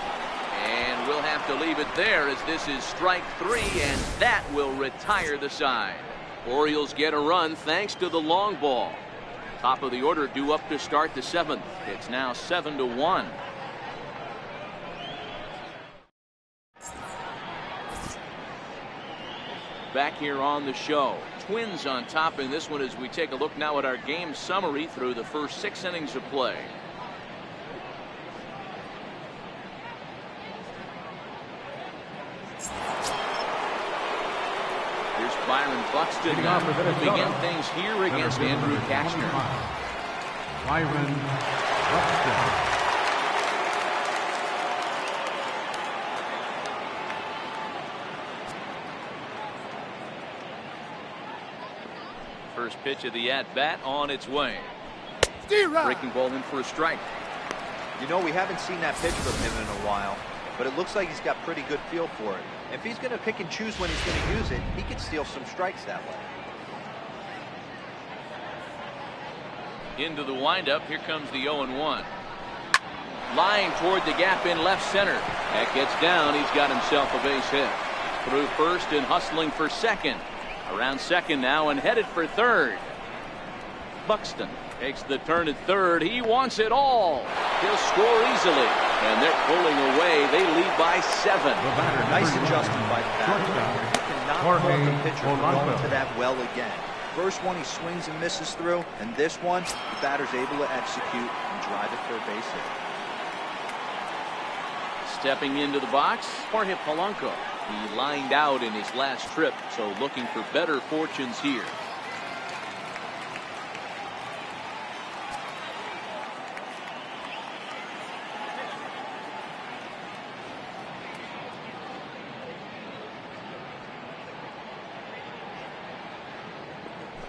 And we'll have to leave it there as this is strike 3, and that will retire the side. Orioles get a run thanks to the long ball. Top of the order due up to start the 7th. It's now 7-1. Back here on the show. Twins on top in this one as we take a look now at our game summary through the first 6 innings of play. Here's Byron Buxton to begin things here against Andrew Kachner. Byron Buxton. First pitch of the at-bat on its way. Breaking ball in for a strike. You know, we haven't seen that pitch from him in a while, but it looks like he's got pretty good feel for it. If he's going to pick and choose when he's going to use it, he could steal some strikes that way. Into the windup. Here comes the 0-1. Line toward the gap in left center. That gets down. He's got himself a base hit. Through first and hustling for second. Around second now and headed for third. Buxton takes the turn at third. He wants it all. He'll score easily. And they're pulling away. They lead by 7. Nice adjustment by the batter. He cannot fault the pitcher for going to that well again. First one he swings and misses through, and this one the batter's able to execute and drive it for a base hit. Stepping into the box, Jorge Polanco. He lined out in his last trip, so looking for better fortunes here.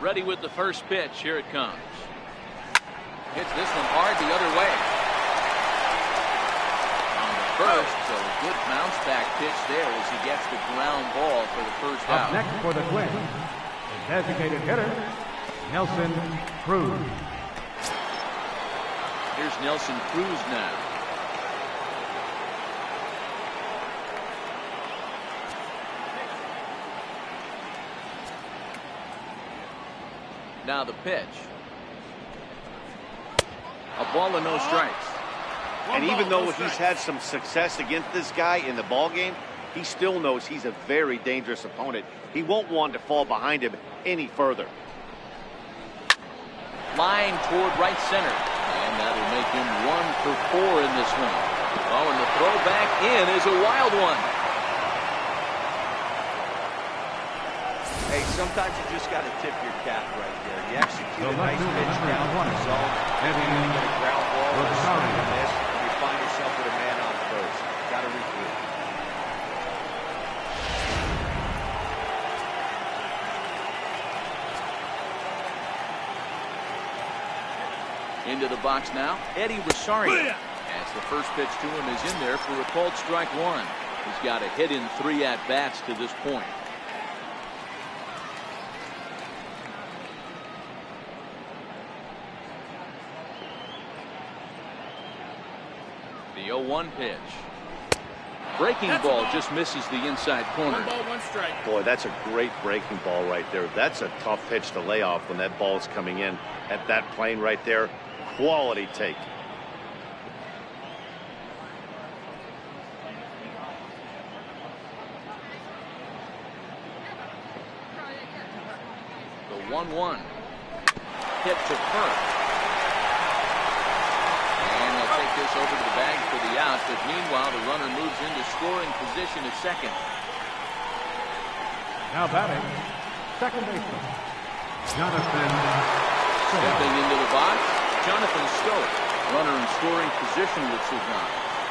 Ready with the first pitch. Here it comes. Hits this one hard the other way. First, so a good bounce back pitch there as he gets the ground ball for the first out. Up next for the Twins, the designated hitter, Nelson Cruz. Here's Nelson Cruz now. Now the pitch. A ball and no strikes. And even though he's had some success against this guy in the ball game, he still knows he's a very dangerous opponent. He won't want to fall behind him any further. Line toward right center. And that'll make him 1 for 4 in this one. Oh, and the throw back in is a wild one. Hey, sometimes you just got to tip your cap right there. You execute a nice pitch down the zone, and then you get a ground ball or a swing and miss, and you find yourself with a man on first. Got to regroup. Into the box now, Eddie Rosario. As the first pitch to him is in there for a called strike 1. He's got a hit in 3 at-bats to this point. The 0-1 pitch. Breaking ball just misses the inside corner. 1 ball, 1 strike. Boy, that's a great breaking ball right there. That's a tough pitch to lay off when that ball is coming in at that plane right there. Quality take. The 1-1. Hit to first. And they'll take this over to the bag for the out, but meanwhile the runner moves into scoring position at second. Now batting, second baseman, Jonathan Stowe. Stepping into the box, Jonathan Stowe. Runner in scoring position with Sugan.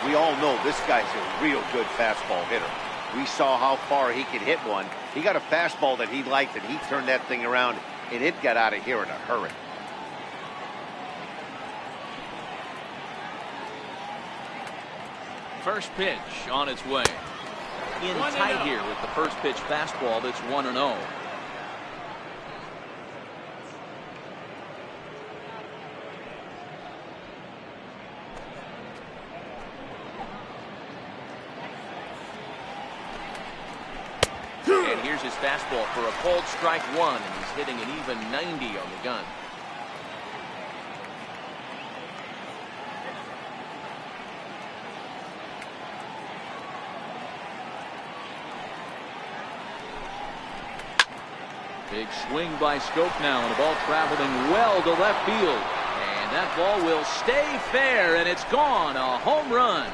We all know this guy's a real good fastball hitter. We saw how far he could hit one. He got a fastball that he liked, and he turned that thing around, and it got out of here in a hurry. First pitch on its way. In tight here with the first pitch fastball that's 1-0. And here's his fastball for a called strike 1, and he's hitting an even 90 on the gun. Big swing by Stoke now, and the ball traveling well to left field. And that ball will stay fair, and it's gone. A home run.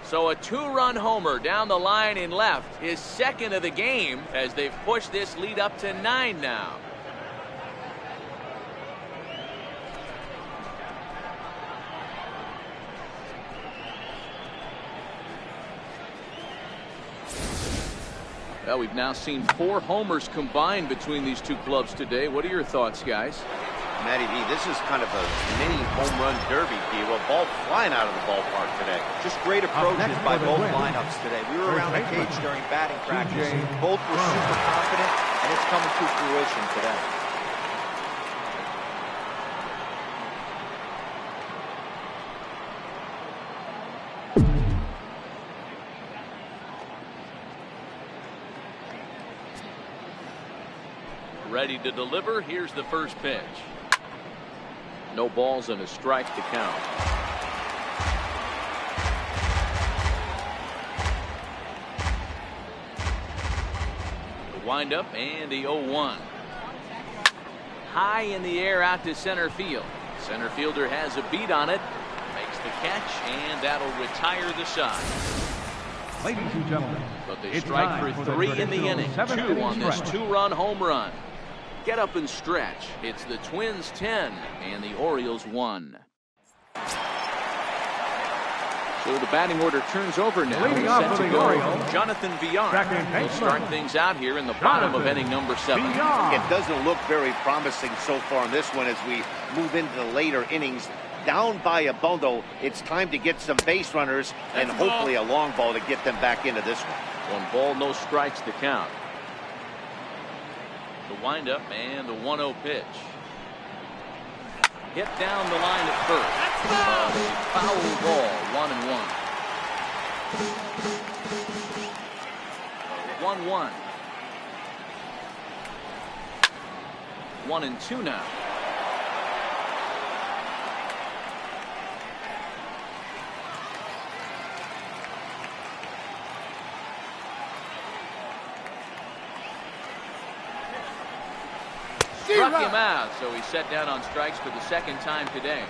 So a 2-run homer down the line in left, his second of the game, as they've pushed this lead up to 9 now. Well, we've now seen 4 homers combined between these two clubs today. What are your thoughts, guys? Matty V, this is kind of a mini home run derby deal. A ball flying out of the ballpark today. Just great approaches by both lineups today. We were around the cage during batting practice. Both were super confident, and it's coming to fruition today. Ready to deliver. Here's the first pitch. No balls and a strike to count. The windup and the 0-1. High in the air out to center field. Center fielder has a beat on it. Makes the catch, and that'll retire the side. Ladies and gentlemen, But they strike for 3 in the inning. 2 on this 2-run home run. Get up and stretch. It's the Twins 10 and the Orioles 1. So the batting order turns over now. Leading He's off set for to the go. Orioles, Jonathan Villar will start things out here in the bottom of inning number 7. It doesn't look very promising so far in this one as we move into the later innings. Down by a bundle, it's time to get some base runners and hopefully a long ball to get them back into this one. 1 ball, no strikes to count. The windup and the 1-0 pitch. Hit down the line at first. A foul ball, 1-1. 1-1. 1-2 now. struck him out, so he's set down on strikes for the second time today.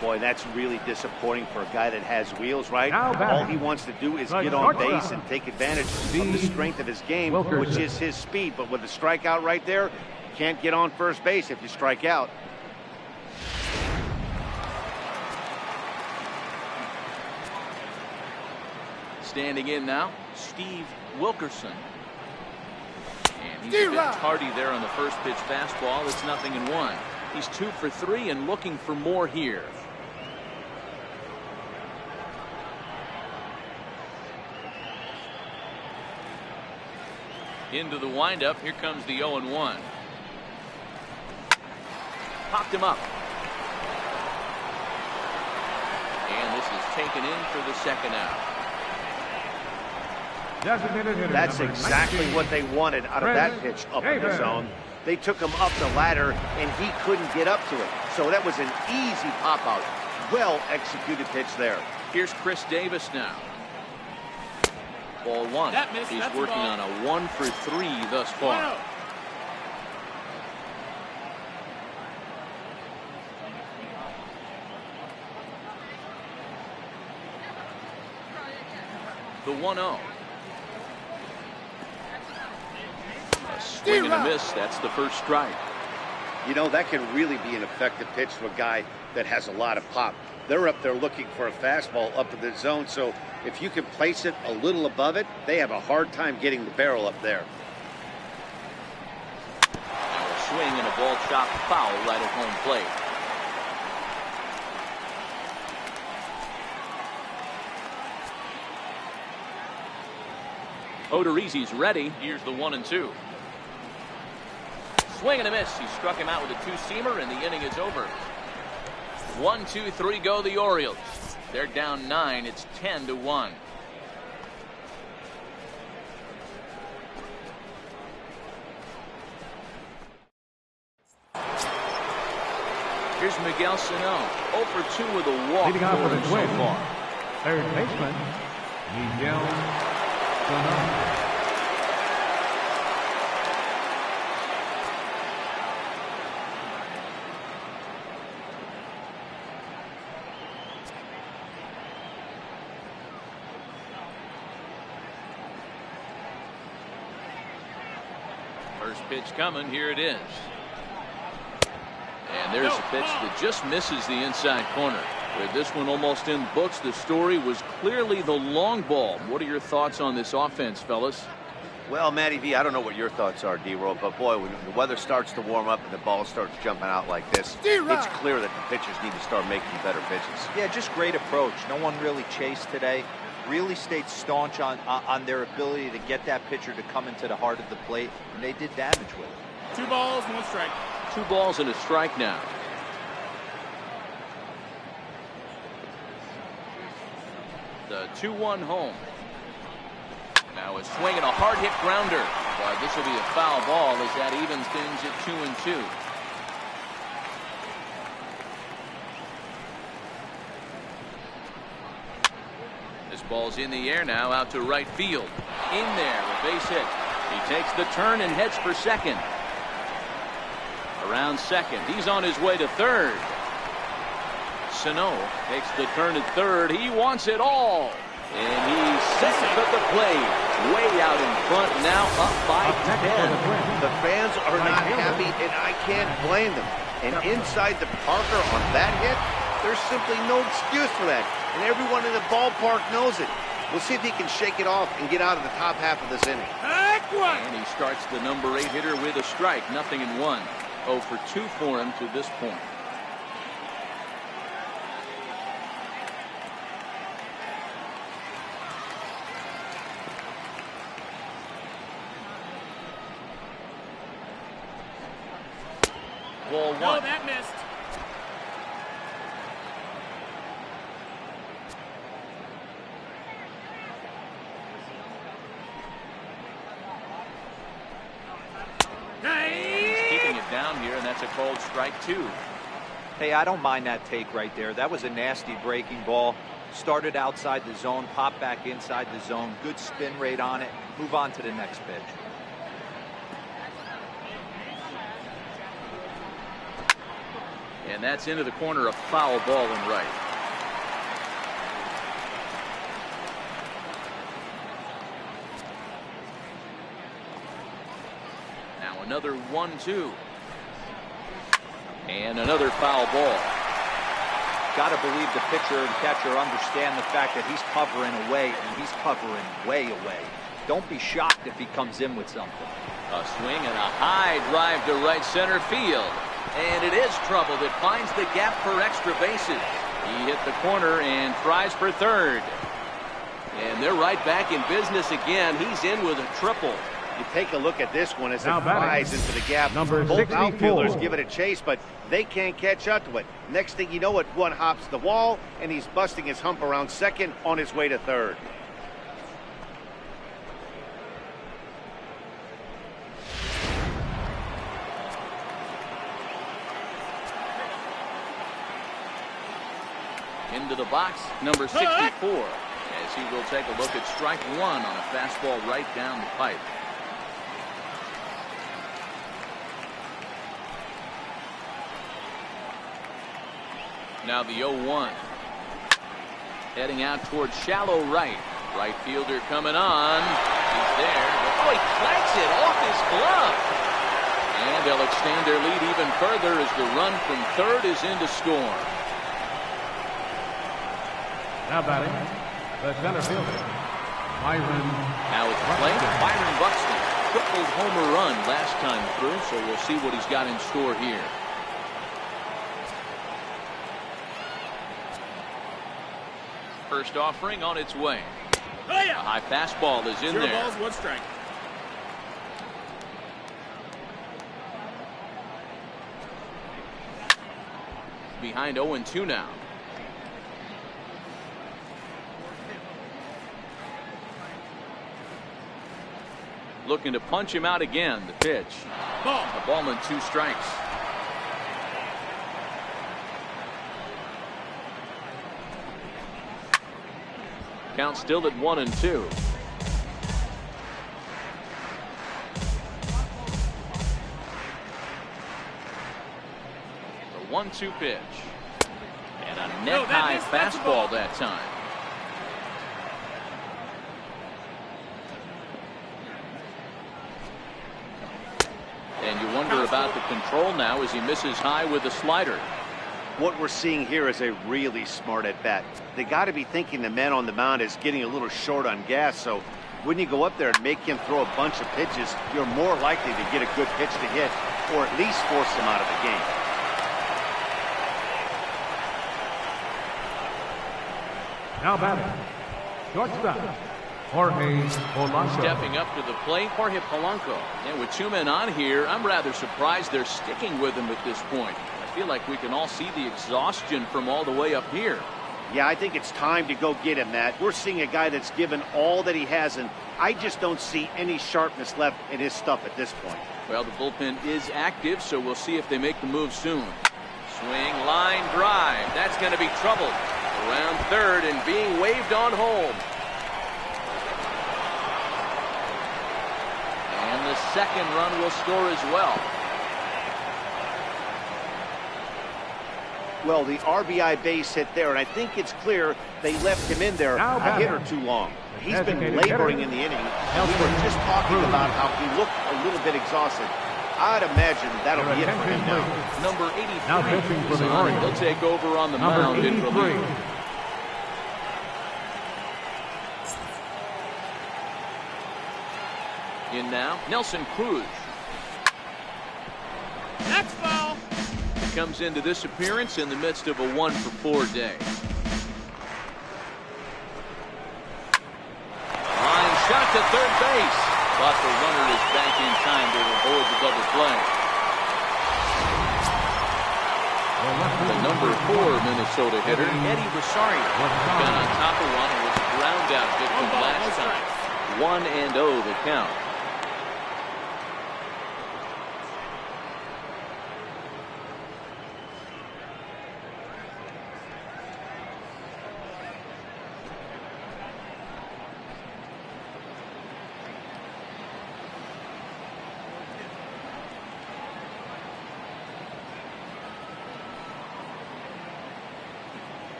Boy, that's really disappointing for a guy that has wheels, right? Now back. All he wants to do is get on base and take advantage of the strength of his game, which is his speed. But with the strikeout right there, can't get on first base if you strike out. Standing in now, Steve Wilkerson. And he's a bit tardy there on the first pitch fastball. It's 0-1. He's 2 for 3 and looking for more here. Into the windup. Here comes the 0-1. Popped him up. And this is taken in for the second out. That's exactly what they wanted out of that pitch up in the zone. They took him up the ladder, and he couldn't get up to it. So that was an easy pop-out. Well-executed pitch there. Here's Chris Davis now. Ball 1. He's working on a 1 for 3 thus far. The 1-0. A swing and a miss. That's the first strike. You know, that can really be an effective pitch to a guy that has a lot of pop. They're up there looking for a fastball up in the zone, so if you can place it a little above it, they have a hard time getting the barrel up there. Now a swing and a ball chopped foul right at home plate. Odorizzi's ready. Here's the 1-2. Swing and a miss. He struck him out with a two-seamer, and the inning is over. 1, 2, 3 go the Orioles. They're down 9. It's 10-1. Here's Miguel Sano. 0 for 2 with a walk Leading off for for him the so Twins, far. third baseman, Miguel Sano. First pitch coming. Here it is. And there's a pitch that just misses the inside corner. With this one almost in books, the story was clearly the long ball. What are your thoughts on this offense, fellas? Well, Matty V, I don't know what your thoughts are, D-Roll, but boy, when the weather starts to warm up and the ball starts jumping out like this, it's clear that the pitchers need to start making better pitches. Yeah, just great approach. No one really chased today. Really stayed staunch on their ability to get that pitcher to come into the heart of the plate, and they did damage with it. 2 balls, 1 strike. 2 balls and a strike now. The 2-1 home. Now a swing and a hard hit grounder. But this will be a foul ball as that evens things at 2-2. This ball's in the air now, out to right field. In there, a base hit. He takes the turn and heads for second. Around second, he's on his way to third. Sano takes the turn at third. He wants it all. And he's safe at the plate. Way out in front, now up by 10. The fans are not happy, and I can't blame them. And inside the Parker on that hit, there's simply no excuse for that. And everyone in the ballpark knows it. We'll see if he can shake it off and get out of the top half of this inning. And he starts the number 8 hitter with a strike. 0-1. 0 for 2 for him to this point. Ball 1. No, that missed. Keeping it down here, and that's a called strike 2. Hey, I don't mind that take right there. That was a nasty breaking ball. Started outside the zone, popped back inside the zone. Good spin rate on it. Move on to the next pitch. And that's into the corner, a foul ball and right. Now another 1-2. And another foul ball. Got to believe the pitcher and catcher understand the fact that he's covering away, and he's covering way away. Don't be shocked if he comes in with something. A swing and a high drive to right center field. And it is trouble that finds the gap for extra bases. He hit the corner and tries for third. And they're right back in business again. He's in with a triple. You take a look at this one as it Now batting, flies into the gap. number Both 64. outfielders give it a chase, but they can't catch up to it. Next thing you know it, one hops the wall, and he's busting his hump around second on his way to third. Into the box, number 64, as he will take a look at strike one on a fastball right down the pipe. Now the 0-1. Heading out towards shallow right. Right fielder coming on. He's there. Oh, he flags it off his glove. And they'll extend their lead even further as the run from third is in to score. Now batting, the center fielder, Byron. Now it's played. Byron Buxton. Triple homer run last time through, so we'll see what he's got in store here. First offering on its way. Oh, A yeah. high fastball is in 0 there. balls, 1 strike. Behind 0-2 now. Looking to punch him out again. The pitch. Ball. A ball and 2 strikes. Count still at 1-2. The 1-2 pitch. And a net high fastball that time. And you wonder about the control now as he misses high with the slider. What we're seeing here is a really smart at bat. They got to be thinking the man on the mound is getting a little short on gas, so when you go up there and make him throw a bunch of pitches, you're more likely to get a good pitch to hit, or at least force him out of the game. Now batting, shortstop, Jorge Polanco. Stepping up to the plate, Jorge Polanco. And with 2 men on here, I'm rather surprised they're sticking with him at this point. I feel like we can all see the exhaustion from all the way up here. Yeah, I think it's time to go get him, Matt. We're seeing a guy that's given all that he has, and I just don't see any sharpness left in his stuff at this point. Well, the bullpen is active, so we'll see if they make the move soon. Swing, line drive. That's going to be trouble. Around third and being waved on home. And the second run will score as well. Well, the RBI base hit there, and I think it's clear they left him in there Now a hit or batter. too long. He's been Designated laboring hitter. in the inning. We were just talking about how he looked a little bit exhausted. I'd imagine that'll be it for him now. Number 83 Now pitching for is the on. Orioles. He'll take over on the Number mound in 83. relief. In now, Nelson Cruz. That's foul. Comes into this appearance in the midst of a 1-for-4 day. Line shot to third base, but the runner is back in time to avoid the double play. The number 4 Minnesota hitter, Eddie Rosario, got on top of one and was a ground out victim 1 ball, last 1 time. strike. 1-0 the count.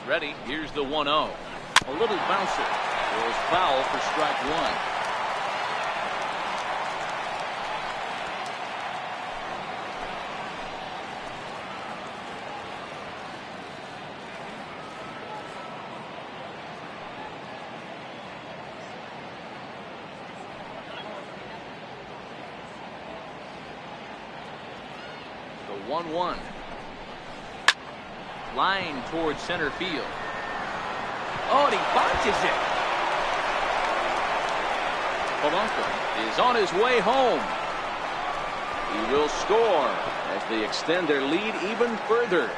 Ready. Here's the 1-0. A little bouncer. Goes foul for strike one. The 1-1. Line towards center field. Oh, and he bunches it. Polanco is on his way home. He will score as they extend their lead even further.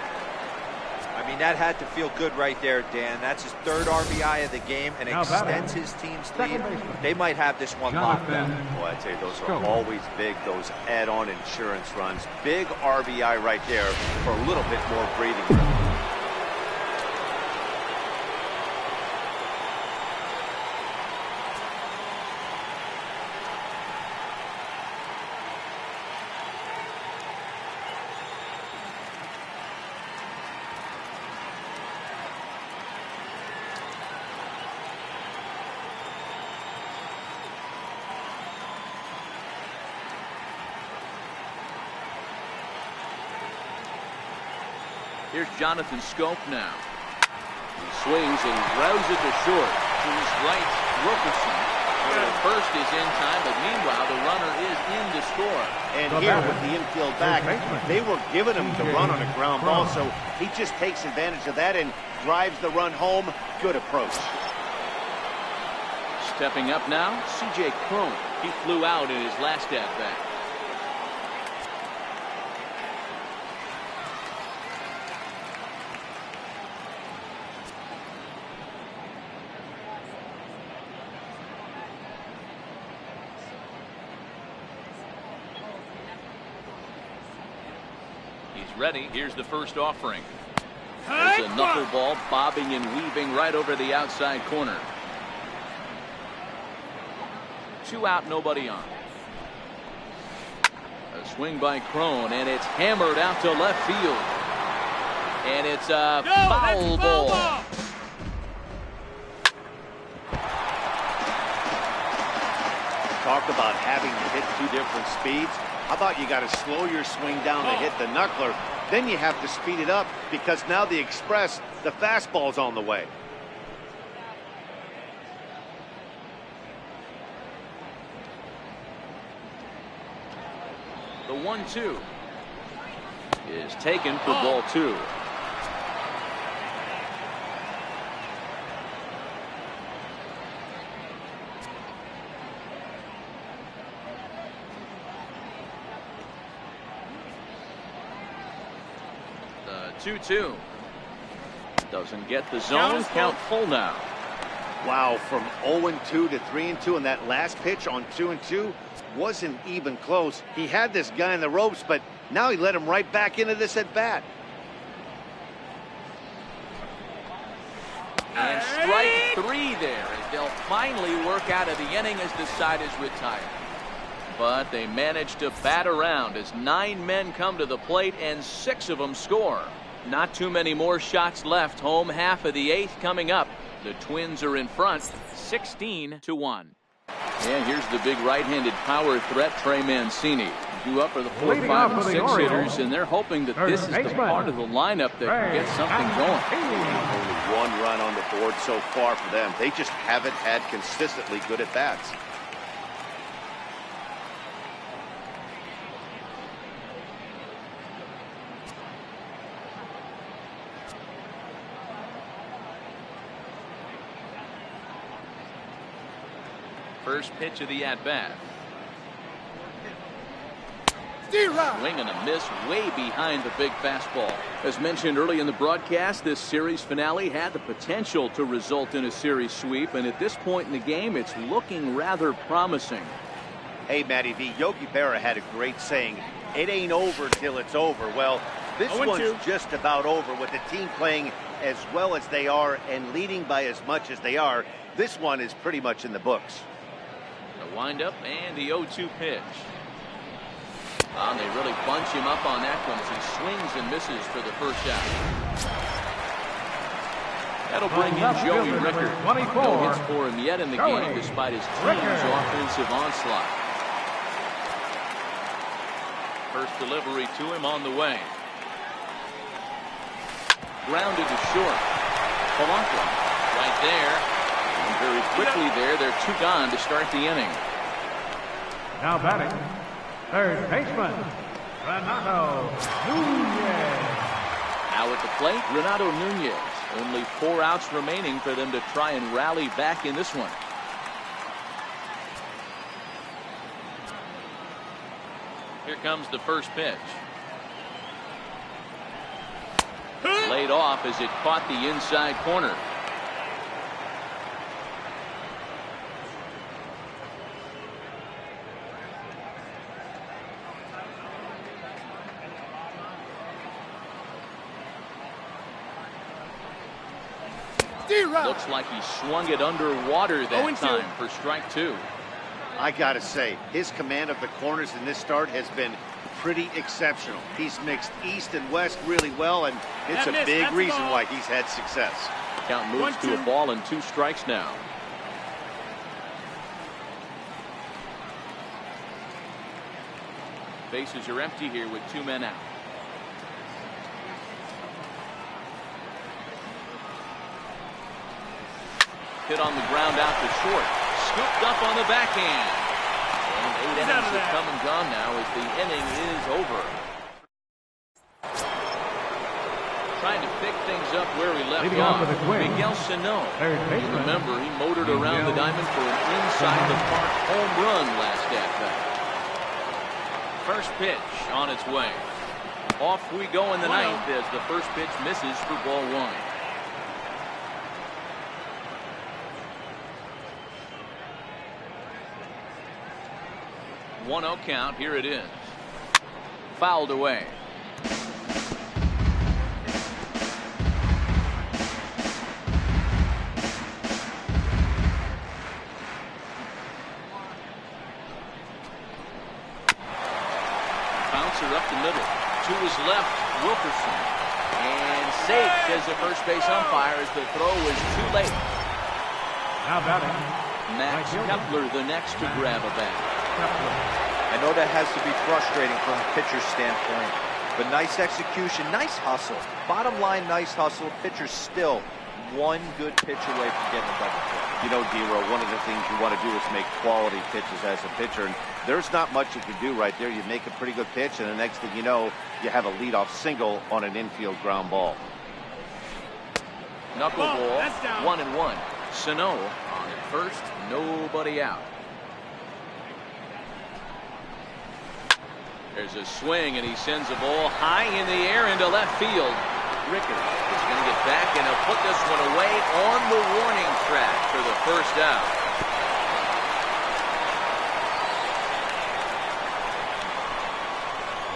I mean, that had to feel good right there, Dan. That's his third RBI of the game and extends his team's lead. They might have this one locked up. Well, I tell you, those are always big, those add-on insurance runs. Big RBI right there for a little bit more breathing room. Here's Jonathan Scope now. He swings and rounds it to short. To his right, Wilkerson. First is in time, but meanwhile the runner is in to score. And here with the infield back, they were giving him the run on a ground ball, so he just takes advantage of that and drives the run home. Good approach. Stepping up now, C.J. Cron. He flew out in his last at-bat. Ready. Here's the first offering. There's a knuckleball bobbing and weaving right over the outside corner. 2 out, nobody on. A swing by Cron, and it's hammered out to left field. And it's a foul ball. Talk about having to hit 2 different speeds. How about you got to slow your swing down to hit the knuckler, then you have to speed it up because now the express, the fastball's on the way. The 1-2 is taken for ball 2. The 2-2 doesn't get the zone. Count full now. Wow, from 0-2 to 3-2, and that last pitch on 2-2 wasn't even close. He had this guy in the ropes, but now he let him right back into this at bat. And strike 3 there as they'll finally work out of the inning as the side is retired. But they managed to bat around as 9 men come to the plate and 6 of them score. Not too many more shots left. Home half of the 8th coming up. The Twins are in front 16-1. And here's the big right-handed power threat, Trey Mancini. Due up for the 4, 5, and 6 hitters, and they're hoping that this is the part of the lineup that can get something going. Only 1 run on the board so far for them. They just haven't had consistently good at-bats. First pitch of the at-bat. Swing and a miss way behind the big fastball. As mentioned early in the broadcast, this series finale had the potential to result in a series sweep, and at this point in the game, it's looking rather promising. Hey, Matty V, Yogi Berra had a great saying, it ain't over till it's over. Well, this one's just about over with the team playing as well as they are and leading by as much as they are. This one is pretty much in the books. The windup and the 0-2 pitch. And they really bunch him up on that one as he swings and misses for the first out. That'll bring in Joey Rickard. 24. No hits for him yet in the Joey game despite his team's Rickard. offensive onslaught. First delivery to him on the way. Grounded to short. Polanco right there. And very quickly there, they're 2 gone to start the inning. Now batting, third baseman, Renato Nunez. Now at the plate, Renato Nunez. Only 4 outs remaining for them to try and rally back in this one. Here comes the first pitch. Laid off as it caught the inside corner. Looks like he swung it underwater that time for strike 2. I gotta say, his command of the corners in this start has been pretty exceptional. He's mixed east and west really well, and it's a big reason why he's had success. Count moves to a ball and 2 strikes now. Bases are empty here with 2 men out. Hit on the ground out to short. Scooped up on the backhand. And 8 innings have come and gone now as the inning is over. Trying to pick things up where he left off. Miguel Sano. You remember, he motored around the diamond for an inside-the-park home run last at-bat. First pitch on its way. Off we go in the ninth as the first pitch misses for ball 1. 1-0 count. Here it is. Fouled away. Bouncer up the middle. To his left, Wilkerson. And safe, says the first base umpire, as the throw was too late. Now batting, Max Kepler the next to grab a bat. I know that has to be frustrating from a pitcher's standpoint, but nice execution, nice hustle. Bottom line, nice hustle. Pitcher's still 1 good pitch away from getting a double play. You know, D-Row, one of the things you want to do is make quality pitches as a pitcher, and there's not much you can do right there. You make a pretty good pitch, and the next thing you know, you have a leadoff single on an infield ground ball. Knuckleball, 1-1. Sano on at first, nobody out. There's a swing, and he sends a ball high in the air into left field. Rickard is going to get back, and he'll put this one away on the warning track for the first out.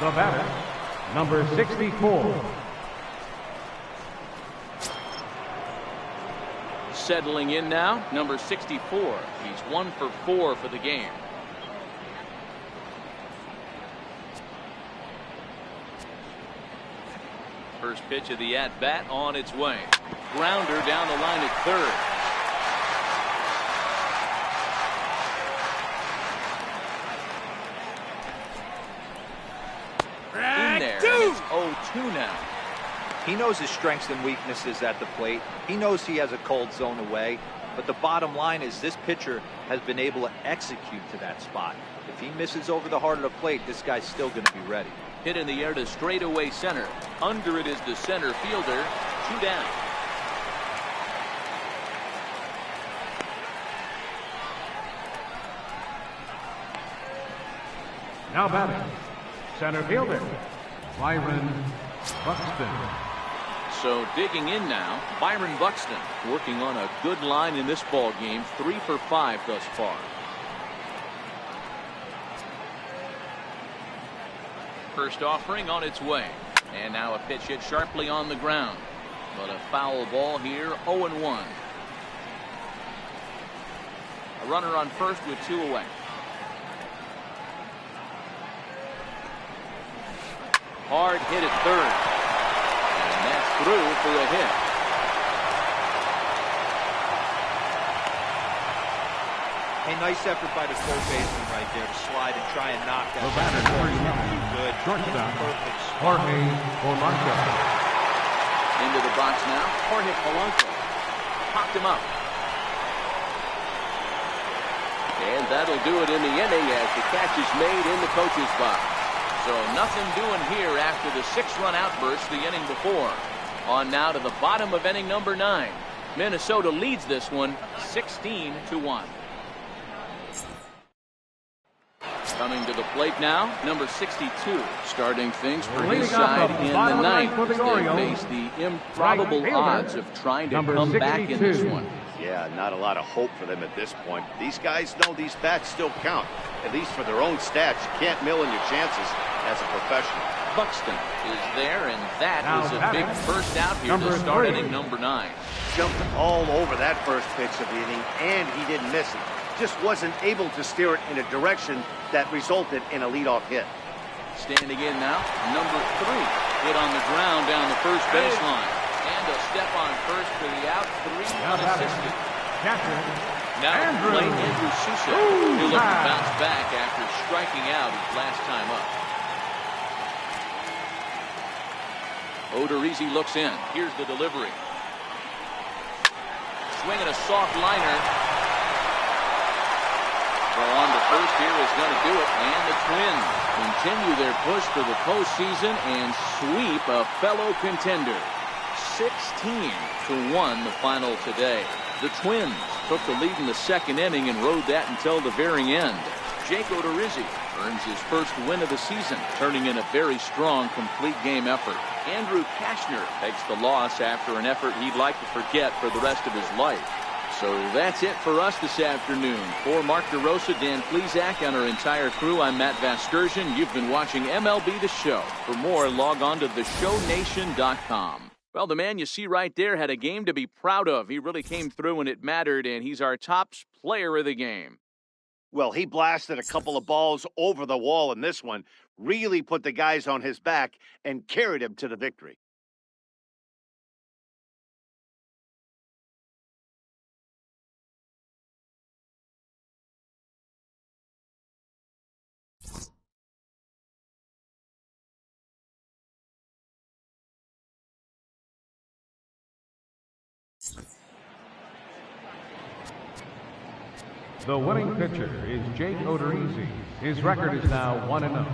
the batter, number 64. Settling in now, number 64. He's 1 for 4 for the game. First pitch of the at-bat on its way. Grounder down the line at third. In there, and it's 0-2 now. He knows his strengths and weaknesses at the plate. He knows he has a cold zone away. But the bottom line is this pitcher has been able to execute to that spot. If he misses over the heart of the plate, this guy's still going to be ready. Hit in the air to straightaway center. Under it is the center fielder. 2 down. Now batting, center fielder, Byron Buxton. So digging in now, Byron Buxton working on a good line in this ball game. 3 for 5 thus far. First offering on its way. And now a pitch hit sharply on the ground. But a foul ball here, 0-1. A runner on first with 2 away. Hard hit at third. And that's through for a hit. Hey, nice effort by the third baseman right there to slide and try and knock that. The batter, Good. shortstop, Perfect. Jorge Polanco. Into the box now, Jorge Polanco. Popped him up. And that'll do it in the inning as the catch is made in the coach's box. So nothing doing here after the 6-run outburst the inning before. On now to the bottom of inning number 9. Minnesota leads this one 16-1. Coming to the plate now, number 62. Starting things for his side in the ninth. They face the improbable odds of trying to come back in this one. Yeah, not a lot of hope for them at this point. These guys know these bats still count, at least for their own stats. You can't mill in your chances as a professional. Buxton is there, and that is a big first out here to start inning number 9. Jumped all over that first pitch of the inning, and he didn't miss it. Just wasn't able to steer it in a direction that resulted in a leadoff hit. Standing in now, number 3. Hit on the ground down the first baseline. And a step on first for the out. 3 unassisted. Now playing Andrew Sousa. He'll look to bounce back after striking out his last time up. Odorizzi looks in. Here's the delivery. Swinging a soft liner. Throw on to first here is going to do it. And the Twins continue their push for the postseason and sweep a fellow contender. 16-1 the final today. The Twins took the lead in the second inning and rode that until the very end. Jake Odorizzi earns his first win of the season, turning in a very strong complete game effort. Andrew Kashner takes the loss after an effort he'd like to forget for the rest of his life. So that's it for us this afternoon. For Mark DeRosa, Dan Plesac, and our entire crew, I'm Matt Vasgersian. You've been watching MLB The Show. For more, log on to theshownation.com. Well, the man you see right there had a game to be proud of. He really came through when it mattered, and he's our top player of the game. Well, he blasted a couple of balls over the wall in this one, really put the guys on his back, and carried him to the victory. The winning pitcher is Jake Odorizzi. His record is now 1-0.